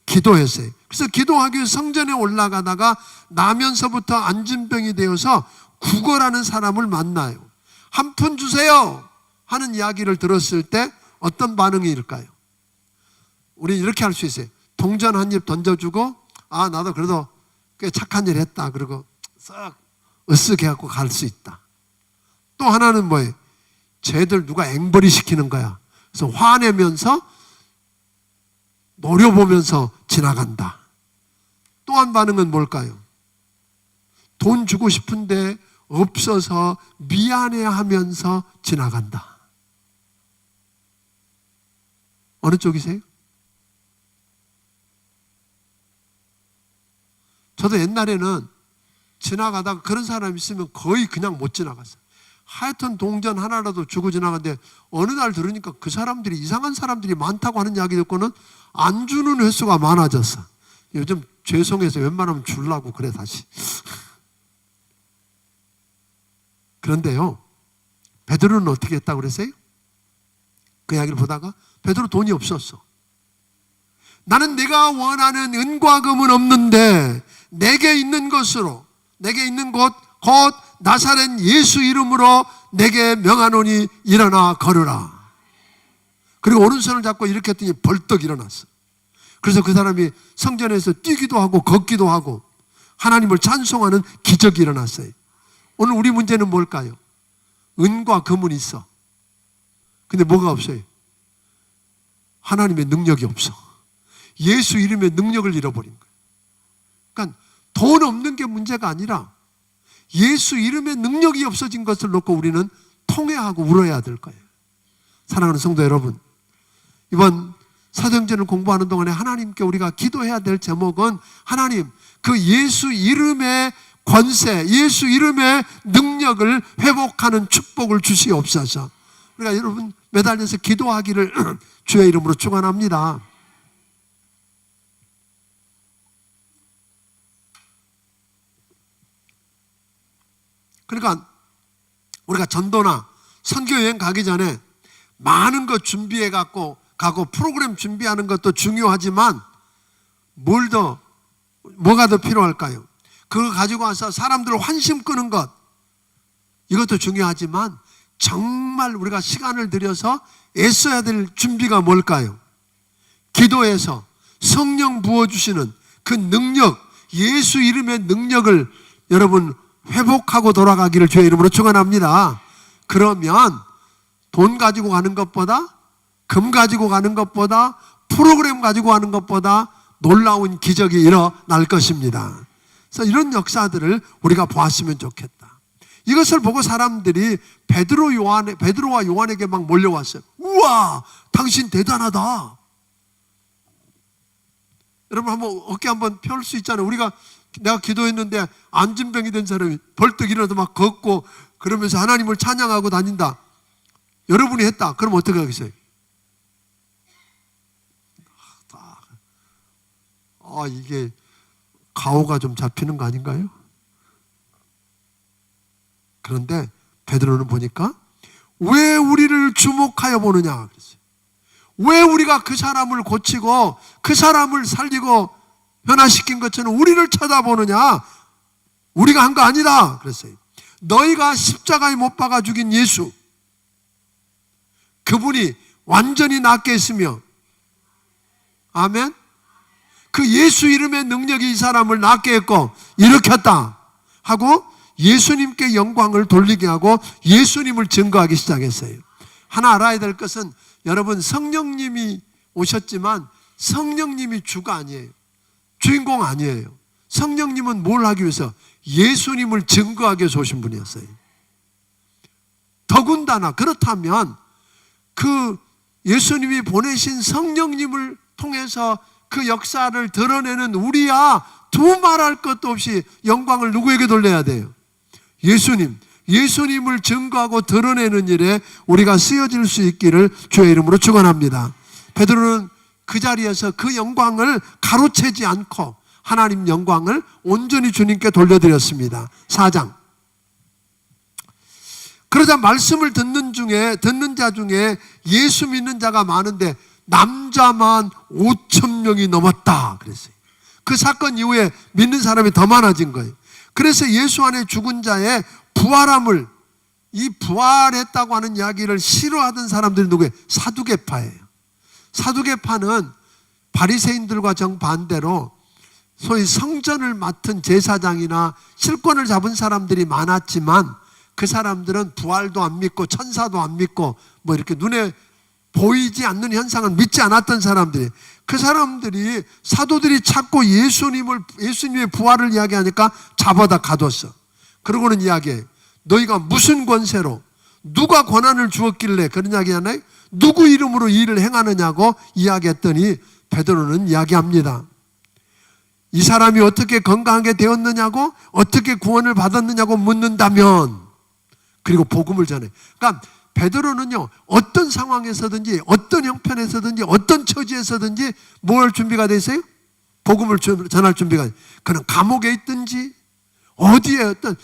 기도했어요. 그래서 기도하기 위해 성전에 올라가다가 나면서부터 안진병이 되어서 구걸하는 사람을 만나요. 한 푼 주세요 하는 이야기를 들었을 때 어떤 반응일까요? 우리 이렇게 할 수 있어요. 동전 한 입 던져주고, 아, 나도 그래도 꽤 착한 일 했다, 그러고 싹 으쓱해 갖고 갈 수 있다. 또 하나는 뭐예요? 쟤들 누가 앵벌이 시키는 거야. 그래서 화내면서 노려보면서 지나간다. 또 한 반응은 뭘까요? 돈 주고 싶은데 없어서 미안해하면서 지나간다. 어느 쪽이세요? 저도 옛날에는 지나가다가 그런 사람이 있으면 거의 그냥 못 지나갔어요. 하여튼 동전 하나라도 주고 지나갔는데, 어느 날 들으니까 그 사람들이, 이상한 사람들이 많다고 하는 이야기 듣고는 안 주는 횟수가 많아졌어. 요즘 죄송해서 웬만하면 주려고 그래 다시. 그런데요, 베드로는 어떻게 했다고 그랬어요? 그 이야기를 보다가 베드로 돈이 없었어. 나는 내가 원하는 은과 금은 없는데 내게 있는 것으로, 내게 있는 곳 곧 나사렛 예수 이름으로 내게 명하노니 일어나 걸으라. 그리고 오른손을 잡고 이렇게 했더니 벌떡 일어났어. 그래서 그 사람이 성전에서 뛰기도 하고 걷기도 하고 하나님을 찬송하는 기적이 일어났어요. 오늘 우리 문제는 뭘까요? 은과 금은 있어. 근데 뭐가 없어요? 하나님의 능력이 없어. 예수 이름의 능력을 잃어버린 거예요. 그러니까 돈 없는 게 문제가 아니라 예수 이름의 능력이 없어진 것을 놓고 우리는 통회하고 울어야 될 거예요. 사랑하는 성도 여러분, 이번 사도행전을 공부하는 동안에 하나님께 우리가 기도해야 될 제목은 하나님, 그 예수 이름의 권세, 예수 이름의 능력을 회복하는 축복을 주시옵소서. 그러니까 여러분 매달려서 기도하기를 주의 이름으로 축원합니다. 그러니까 우리가 전도나 선교여행 가기 전에 많은 것 준비해 갖고 가고 프로그램 준비하는 것도 중요하지만 뭐가 더 필요할까요? 그거 가지고 와서 사람들을 환심 끄는 것, 이것도 중요하지만 정말 우리가 시간을 들여서 애써야 될 준비가 뭘까요? 기도해서 성령 부어주시는 그 능력, 예수 이름의 능력을 여러분 회복하고 돌아가기를 주의 이름으로 축원합니다. 그러면 돈 가지고 가는 것보다, 금 가지고 가는 것보다, 프로그램 가지고 가는 것보다 놀라운 기적이 일어날 것입니다. 그래서 이런 역사들을 우리가 보았으면 좋겠다. 이것을 보고 사람들이 베드로와 요한에게 막 몰려왔어요. 우와, 당신 대단하다. 여러분 한번 어깨 한번 펼 수 있잖아요. 내가 기도했는데 안진병이 된 사람이 벌떡 일어나서 막 걷고 그러면서 하나님을 찬양하고 다닌다. 여러분이 했다. 그럼 어떻게 하겠어요? 이게 가오가 좀 잡히는 거 아닌가요? 그런데 베드로는 보니까 왜 우리를 주목하여 보느냐 그랬어요. 왜 우리가 그 사람을 고치고 그 사람을 살리고 변화시킨 것처럼 우리를 쳐다보느냐? 우리가 한 거 아니다 그랬어요. 너희가 십자가에 못 박아 죽인 예수, 그분이 완전히 낫게 했으며, 아멘? 그 예수 이름의 능력이 이 사람을 낫게 했고 일으켰다 하고 예수님께 영광을 돌리게 하고 예수님을 증거하기 시작했어요. 하나 알아야 될 것은 여러분, 성령님이 오셨지만 성령님이 주가 아니에요. 주인공 아니에요. 성령님은 뭘 하기 위해서? 예수님을 증거하기 위해서 오신 분이었어요. 더군다나 그렇다면 그 예수님이 보내신 성령님을 통해서 그 역사를 드러내는 우리야 두말할 것도 없이 영광을 누구에게 돌려야 돼요? 예수님을 증거하고 드러내는 일에 우리가 쓰여질 수 있기를 주의 이름으로 축원합니다. 베드로는 그 자리에서 그 영광을 가로채지 않고 하나님 영광을 온전히 주님께 돌려드렸습니다. 4장. 그러자 말씀을 듣는 자 중에 예수 믿는 자가 많은데 남자만 5,000명이 넘었다 그랬어요. 그 사건 이후에 믿는 사람이 더 많아진 거예요. 그래서 예수 안에 죽은 자의 부활함을, 이 부활했다고 하는 이야기를 싫어하던 사람들이 누구예요? 사두개파예요. 사두개파는 바리새인들과 정반대로 소위 성전을 맡은 제사장이나 실권을 잡은 사람들이 많았지만 그 사람들은 부활도 안 믿고 천사도 안 믿고 뭐 이렇게 눈에 보이지 않는 현상을 믿지 않았던 사람들이, 그 사람들이 사도들이 찾고 예수님의 부활을 이야기하니까 잡아다 가뒀어. 그러고는 이야기해. 너희가 무슨 권세로, 누가 권한을 주었길래 그런 이야기 하나요? 누구 이름으로 이 일을 행하느냐고 이야기했더니 베드로는 이야기합니다. 이 사람이 어떻게 건강하게 되었느냐고, 어떻게 구원을 받았느냐고 묻는다면, 그리고 복음을 전해. 그러니까 베드로는요, 어떤 상황에서든지 어떤 형편에서든지 어떤 처지에서든지 뭘 준비가 돼 있어요? 복음을 전할 준비가. 그는 감옥에 있든지 어디에 어떤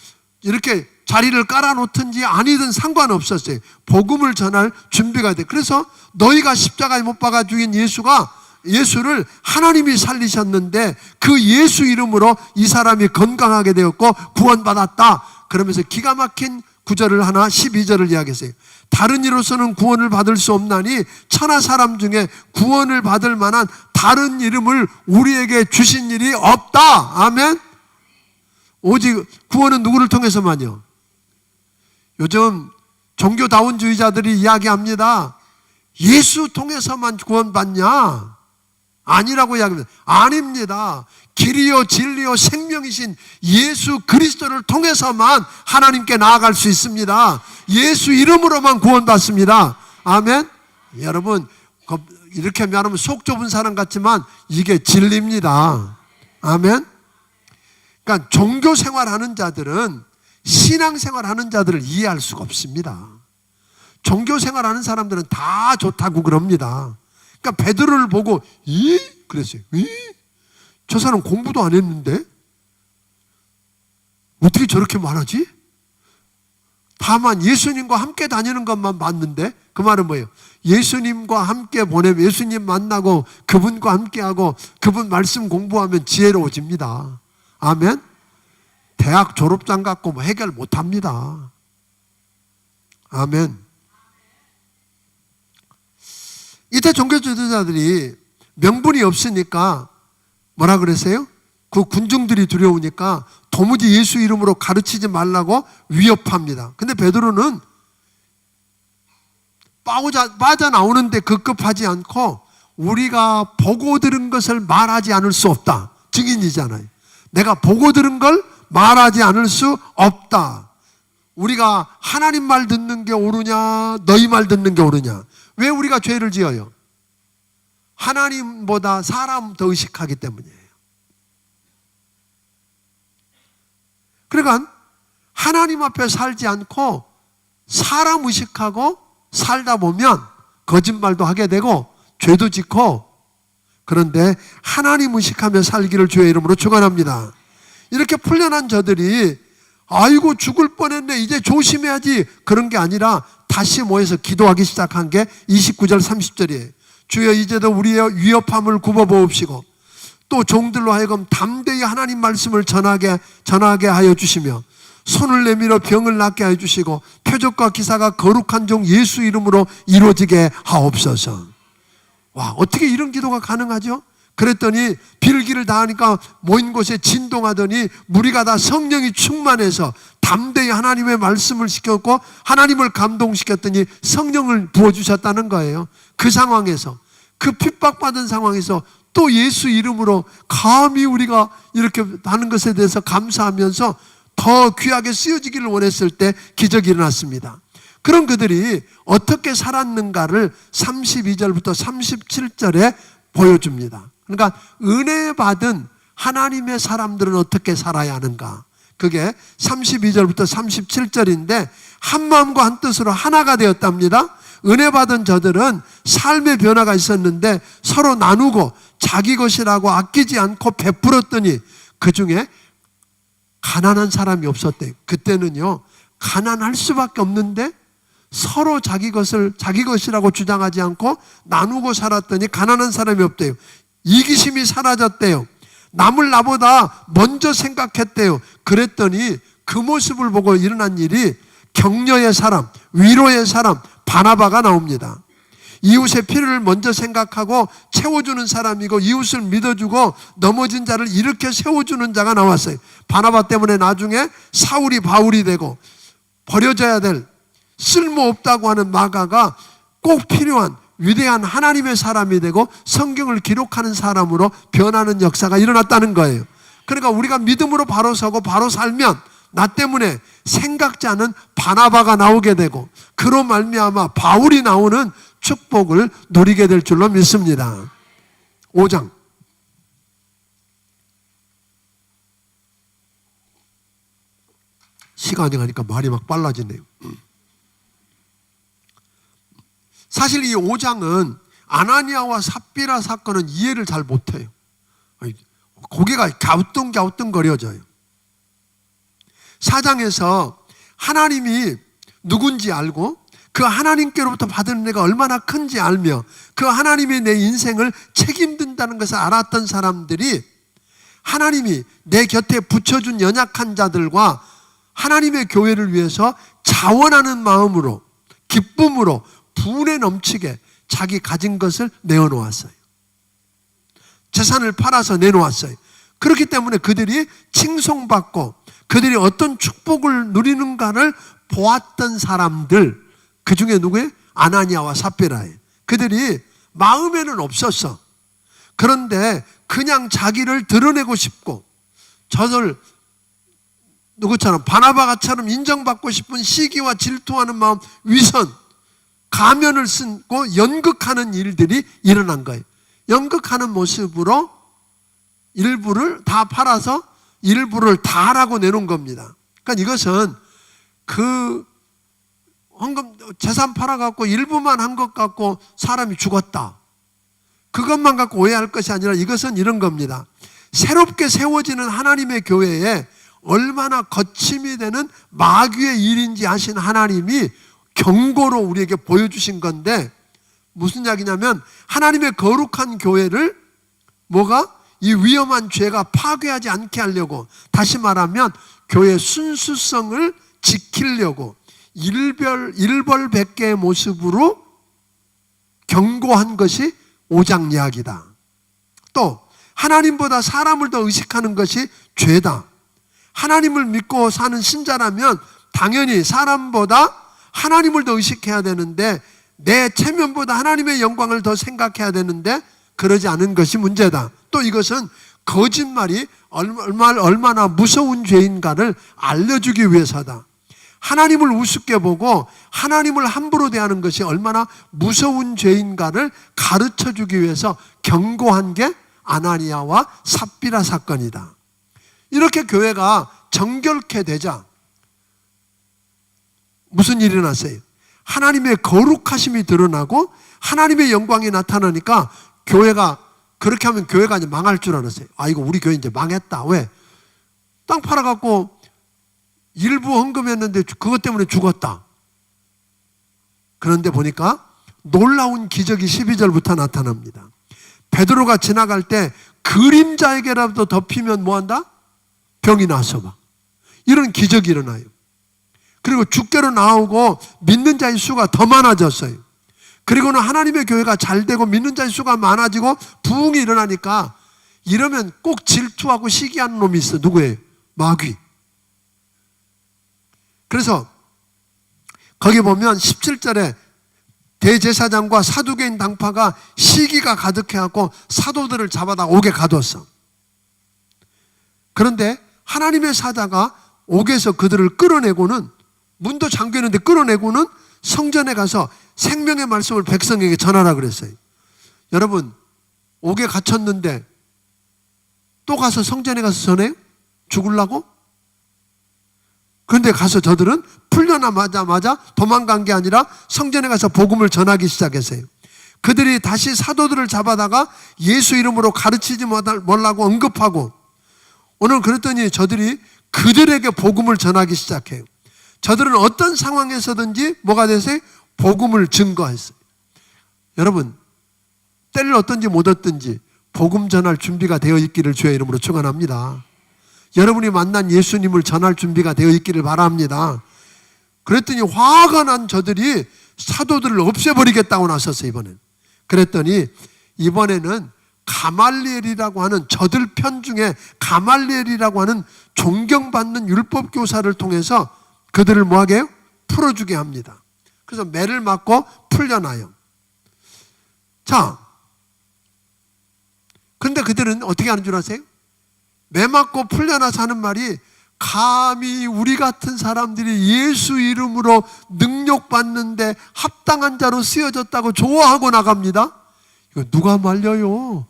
이렇게 자리를 깔아놓든지 아니든 상관없었어요. 복음을 전할 준비가 돼. 그래서 너희가 십자가에 못 박아 죽인 예수를 하나님이 살리셨는데 그 예수 이름으로 이 사람이 건강하게 되었고 구원받았다. 그러면서 기가 막힌 구절을 하나 12절을 이야기했어요. 다른 이로서는 구원을 받을 수 없나니 천하 사람 중에 구원을 받을 만한 다른 이름을 우리에게 주신 일이 없다. 아멘. 오직 구원은 누구를 통해서만요? 요즘 종교다원주의자들이 이야기합니다. 예수 통해서만 구원받냐? 아니라고 이야기합니다. 아닙니다. 길이요 진리요 생명이신 예수 그리스도를 통해서만 하나님께 나아갈 수 있습니다. 예수 이름으로만 구원받습니다. 아멘. 여러분 이렇게 말하면 속 좁은 사람 같지만 이게 진리입니다. 아멘. 그러니까 종교 생활하는 자들은 신앙 생활하는 자들을 이해할 수가 없습니다. 종교 생활하는 사람들은 다 좋다고 그럽니다. 그러니까 베드로를 보고 그랬어요. 저 사람 공부도 안 했는데 어떻게 저렇게 말하지? 다만 예수님과 함께 다니는 것만 봤는데 그 말은 뭐예요? 예수님과 함께 보내면 예수님 만나고 그분과 함께하고 그분 말씀 공부하면 지혜로워집니다. 아멘. 대학 졸업장 갖고 뭐 해결 못합니다. 아멘. 이때 종교 지도자들이 명분이 없으니까 뭐라 그랬어요? 그 군중들이 두려우니까 도무지 예수 이름으로 가르치지 말라고 위협합니다. 근데 베드로는 빠져나오는데 급급하지 않고 우리가 보고 들은 것을 말하지 않을 수 없다. 증인이잖아요. 내가 보고 들은 걸 말하지 않을 수 없다. 우리가 하나님 말 듣는 게 옳으냐 너희 말 듣는 게 옳으냐. 왜 우리가 죄를 지어요? 하나님보다 사람 더 의식하기 때문이에요. 그러니까 하나님 앞에 살지 않고 사람 의식하고 살다 보면 거짓말도 하게 되고 죄도 짓고, 그런데 하나님 의식하며 살기를 주의 이름으로 축원합니다. 이렇게 풀려난 저들이 아이고 죽을 뻔했네 이제 조심해야지 그런 게 아니라 다시 모여서 기도하기 시작한 게 29절 30절이에요. 주여 이제도 우리의 위협함을 굽어보옵시고 또 종들로 하여금 담대히 하나님 말씀을 전하게 하여 주시며 손을 내밀어 병을 낫게 하여 주시고 표적과 기사가 거룩한 종 예수 이름으로 이루어지게 하옵소서. 와, 어떻게 이런 기도가 가능하죠? 그랬더니 빌기를 다하니까 모인 곳에 진동하더니 무리가 다 성령이 충만해서 담대히 하나님의 말씀을 시켰고 하나님을 감동시켰더니 성령을 부어주셨다는 거예요. 그 상황에서, 그 핍박받은 상황에서 또 예수 이름으로 감히 우리가 이렇게 하는 것에 대해서 감사하면서 더 귀하게 쓰여지기를 원했을 때 기적이 일어났습니다. 그런 그들이 어떻게 살았는가를 32절부터 37절에 보여줍니다. 그러니까 은혜 받은 하나님의 사람들은 어떻게 살아야 하는가. 그게 32절부터 37절인데 한 마음과 한 뜻으로 하나가 되었답니다. 은혜 받은 저들은 삶의 변화가 있었는데 서로 나누고 자기 것이라고 아끼지 않고 베풀었더니 그 중에 가난한 사람이 없었대요. 그때는요 가난할 수밖에 없는데 서로 자기 것을 자기 것이라고 주장하지 않고 나누고 살았더니 가난한 사람이 없대요. 이기심이 사라졌대요. 남을 나보다 먼저 생각했대요. 그랬더니 그 모습을 보고 일어난 일이 격려의 사람, 위로의 사람 바나바가 나옵니다. 이웃의 필요를 먼저 생각하고 채워주는 사람이고 이웃을 믿어주고 넘어진 자를 일으켜 세워주는 자가 나왔어요. 바나바 때문에 나중에 사울이 바울이 되고 버려져야 될 쓸모없다고 하는 마가가 꼭 필요한 위대한 하나님의 사람이 되고 성경을 기록하는 사람으로 변하는 역사가 일어났다는 거예요. 그러니까 우리가 믿음으로 바로 서고 바로 살면 나 때문에 생각지 않은 바나바가 나오게 되고 그로 말미암아 바울이 나오는 축복을 누리게 될 줄로 믿습니다. 5장 시간이 가니까 말이 막 빨라지네요. 사실 이 5장은 아나니아와 삽비라 사건은 이해를 잘 못해요. 고개가 갸우뚱갸우뚱거려져요. 4장에서 하나님이 누군지 알고 그 하나님께로부터 받은 은혜가 얼마나 큰지 알며 그 하나님이 내 인생을 책임진다는 것을 알았던 사람들이 하나님이 내 곁에 붙여준 연약한 자들과 하나님의 교회를 위해서 자원하는 마음으로 기쁨으로 분에 넘치게 자기 가진 것을 내어놓았어요. 재산을 팔아서 내놓았어요. 그렇기 때문에 그들이 칭송받고 그들이 어떤 축복을 누리는가를 보았던 사람들, 그 중에 누구예요? 아나니아와 삽비라예요. 그들이 마음에는 없었어. 그런데 그냥 자기를 드러내고 싶고, 저들 누구처럼 바나바처럼 인정받고 싶은 시기와 질투하는 마음, 위선, 가면을 쓰고 연극하는 일들이 일어난 거예요. 연극하는 모습으로 일부를 다 팔아서 일부를 다라고 내놓은 겁니다. 그러니까 이것은 그 헌금 재산 팔아갖고 일부만 한 것 갖고 사람이 죽었다, 그것만 갖고 오해할 것이 아니라 이것은 이런 겁니다. 새롭게 세워지는 하나님의 교회에 얼마나 거침이 되는 마귀의 일인지 아신 하나님이 경고로 우리에게 보여주신 건데, 무슨 이야기냐면 하나님의 거룩한 교회를 뭐가? 이 위험한 죄가 파괴하지 않게 하려고, 다시 말하면 교회의 순수성을 지키려고 일벌백계의 모습으로 경고한 것이 5장 이야기다. 또 하나님보다 사람을 더 의식하는 것이 죄다. 하나님을 믿고 사는 신자라면 당연히 사람보다 하나님을 더 의식해야 되는데, 내 체면보다 하나님의 영광을 더 생각해야 되는데 그러지 않은 것이 문제다. 또 이것은 거짓말이 얼마나 무서운 죄인가를 알려주기 위해서다. 하나님을 우습게 보고 하나님을 함부로 대하는 것이 얼마나 무서운 죄인가를 가르쳐주기 위해서 경고한 게 아나니아와 삽비라 사건이다. 이렇게 교회가 정결케 되자 무슨 일이 났어요? 하나님의 거룩하심이 드러나고 하나님의 영광이 나타나니까 교회가, 그렇게 하면 교회가 이제 망할 줄 알았어요. 아, 이거 우리 교회 이제 망했다. 왜? 땅 팔아갖고 일부 헌금했는데 그것 때문에 죽었다. 그런데 보니까 놀라운 기적이 12절부터 나타납니다. 베드로가 지나갈 때 그림자에게라도 덮이면 뭐한다? 병이 나서 막 이런 기적이 일어나요. 그리고 주께로 나오고 믿는 자의 수가 더 많아졌어요. 그리고는 하나님의 교회가 잘 되고 믿는 자의 수가 많아지고 부흥이 일어나니까, 이러면 꼭 질투하고 시기하는 놈이 있어. 누구예요? 마귀. 그래서 거기 보면 17절에 대제사장과 사두개인 당파가 시기가 가득해갖고 사도들을 잡아다 옥에 가뒀어. 그런데 하나님의 사자가 옥에서 그들을 끌어내고는, 문도 잠겨있는데 끌어내고는 성전에 가서 생명의 말씀을 백성에게 전하라 그랬어요. 여러분, 옥에 갇혔는데 또 가서 성전에 가서 전해요? 죽으려고? 그런데 가서 저들은 풀려나자마자 도망간 게 아니라 성전에 가서 복음을 전하기 시작했어요. 그들이 다시 사도들을 잡아다가 예수 이름으로 가르치지 말라고 언급하고, 오늘 그랬더니 저들이 그들에게 복음을 전하기 시작해요. 저들은 어떤 상황에서든지 뭐가 되세요? 복음을 증거했어요. 여러분, 때를 얻든지 못 얻든지 복음 전할 준비가 되어 있기를 주의 이름으로 축원합니다. 여러분이 만난 예수님을 전할 준비가 되어 있기를 바랍니다. 그랬더니 화가 난 저들이 사도들을 없애버리겠다고 나섰어요. 그랬더니 이번에는 가말리엘이라고 하는, 저들 편 중에 가말리엘이라고 하는 존경받는 율법 교사를 통해서 그들을 뭐하게 해요? 풀어주게 합니다. 그래서 매를 맞고 풀려나요. 자, 근데 그들은 어떻게 하는 줄 아세요? 매 맞고 풀려나서 하는 말이, 감히 우리 같은 사람들이 예수 이름으로 능력받는데 합당한 자로 쓰여졌다고 좋아하고 나갑니다. 이거 누가 말려요?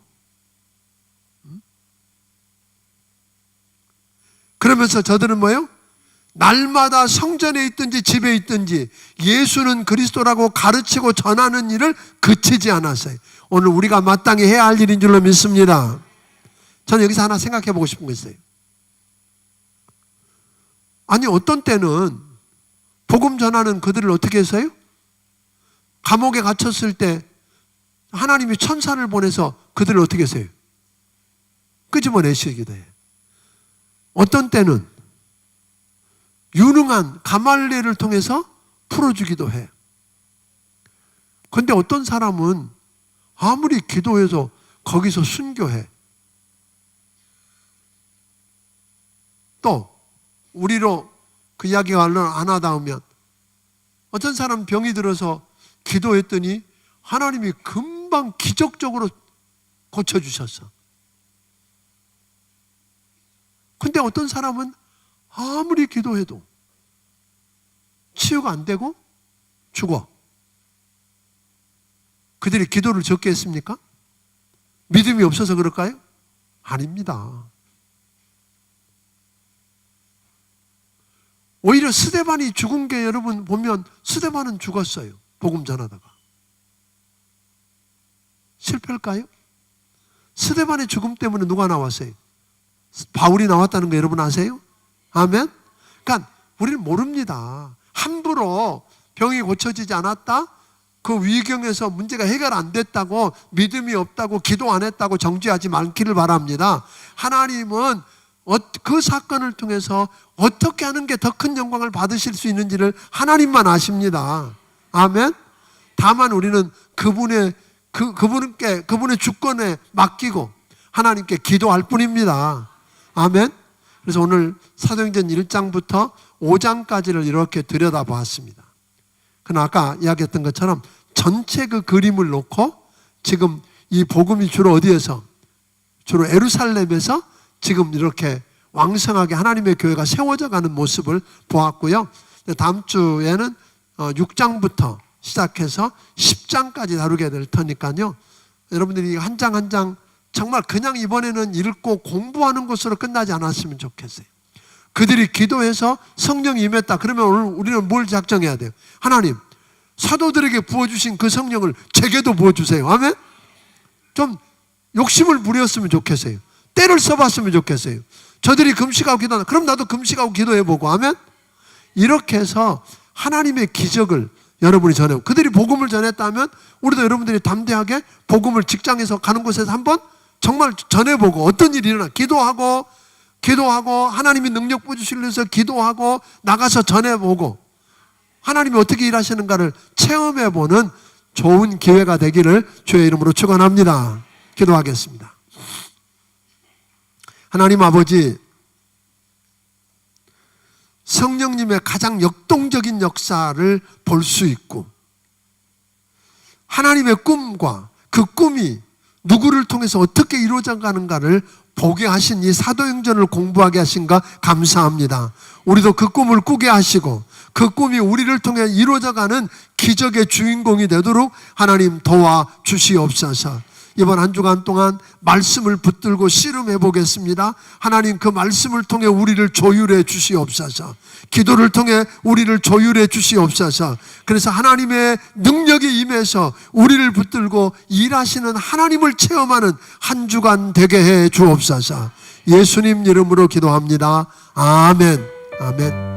그러면서 저들은 뭐예요? 날마다 성전에 있든지 집에 있든지 예수는 그리스도라고 가르치고 전하는 일을 그치지 않았어요. 오늘 우리가 마땅히 해야 할 일인 줄로 믿습니다. 저는 여기서 하나 생각해 보고 싶은 거 있어요. 아니, 어떤 때는 복음 전하는 그들을 어떻게 했어요? 감옥에 갇혔을 때 하나님이 천사를 보내서 그들을 어떻게 했어요? 끄집어내시기도 해요. 어떤 때는 유능한 가말리엘을 통해서 풀어주기도 해. 그런데 어떤 사람은 아무리 기도해서 거기서 순교해. 또 우리로 그 이야기가 안 하다 보면 어떤 사람 병이 들어서 기도했더니 하나님이 금방 기적적으로 고쳐주셨어. 근데 어떤 사람은 아무리 기도해도 치유가 안 되고 죽어. 그들이 기도를 적게 했습니까? 믿음이 없어서 그럴까요? 아닙니다. 오히려 스데반이 죽은 게 여러분 보면 스데반은 죽었어요. 복음 전하다가. 실패일까요? 스데반의 죽음 때문에 누가 나왔어요? 바울이 나왔다는 거 여러분 아세요? 아멘? 그러니까 우리는 모릅니다. 함부로 병이 고쳐지지 않았다? 그 위경에서 문제가 해결 안 됐다고, 믿음이 없다고, 기도 안 했다고 정죄하지 말기를 바랍니다. 하나님은 그 사건을 통해서 어떻게 하는 게 더 큰 영광을 받으실 수 있는지를 하나님만 아십니다. 아멘? 다만 우리는 그분의 주권에 맡기고 하나님께 기도할 뿐입니다. 아멘? 그래서 오늘 사도행전 1장부터 5장까지를 이렇게 들여다보았습니다. 그러나 아까 이야기했던 것처럼 전체 그 그림을 놓고 지금 이 복음이 주로 어디에서? 주로 예루살렘에서 지금 이렇게 왕성하게 하나님의 교회가 세워져 가는 모습을 보았고요. 다음 주에는 6장부터 시작해서 10장까지 다루게 될 테니까요. 여러분들이 한 장 한 장 정말 그냥 이번에는 읽고 공부하는 것으로 끝나지 않았으면 좋겠어요. 그들이 기도해서 성령이 임했다. 그러면 오늘 우리는 뭘 작정해야 돼요? 하나님, 사도들에게 부어주신 그 성령을 제게도 부어주세요. 아멘? 좀 욕심을 부렸으면 좋겠어요. 때를 써봤으면 좋겠어요. 저들이 금식하고 기도한다. 그럼 나도 금식하고 기도해보고. 아멘? 이렇게 해서 하나님의 기적을 여러분이 전해요. 그들이 복음을 전했다면 우리도 여러분들이 담대하게 복음을 직장에서 가는 곳에서 한번 정말 전해보고 어떤 일이 일어나 기도하고 하나님이 능력 부어주시기 위해서 기도하고 나가서 전해보고 하나님이 어떻게 일하시는가를 체험해보는 좋은 기회가 되기를 주의 이름으로 축원합니다. 기도하겠습니다. 하나님 아버지, 성령님의 가장 역동적인 역사를 볼 수 있고 하나님의 꿈과 그 꿈이 누구를 통해서 어떻게 이루어져 가는가를 보게 하신 이 사도행전을 공부하게 하신가 감사합니다. 우리도 그 꿈을 꾸게 하시고 그 꿈이 우리를 통해 이루어져 가는 기적의 주인공이 되도록 하나님 도와주시옵소서. 이번 한 주간 동안 말씀을 붙들고 씨름해 보겠습니다. 하나님 그 말씀을 통해 우리를 조율해 주시옵소서. 기도를 통해 우리를 조율해 주시옵소서. 그래서 하나님의 능력이 임해서 우리를 붙들고 일하시는 하나님을 체험하는 한 주간 되게 해 주옵소서. 예수님 이름으로 기도합니다. 아멘. 아멘.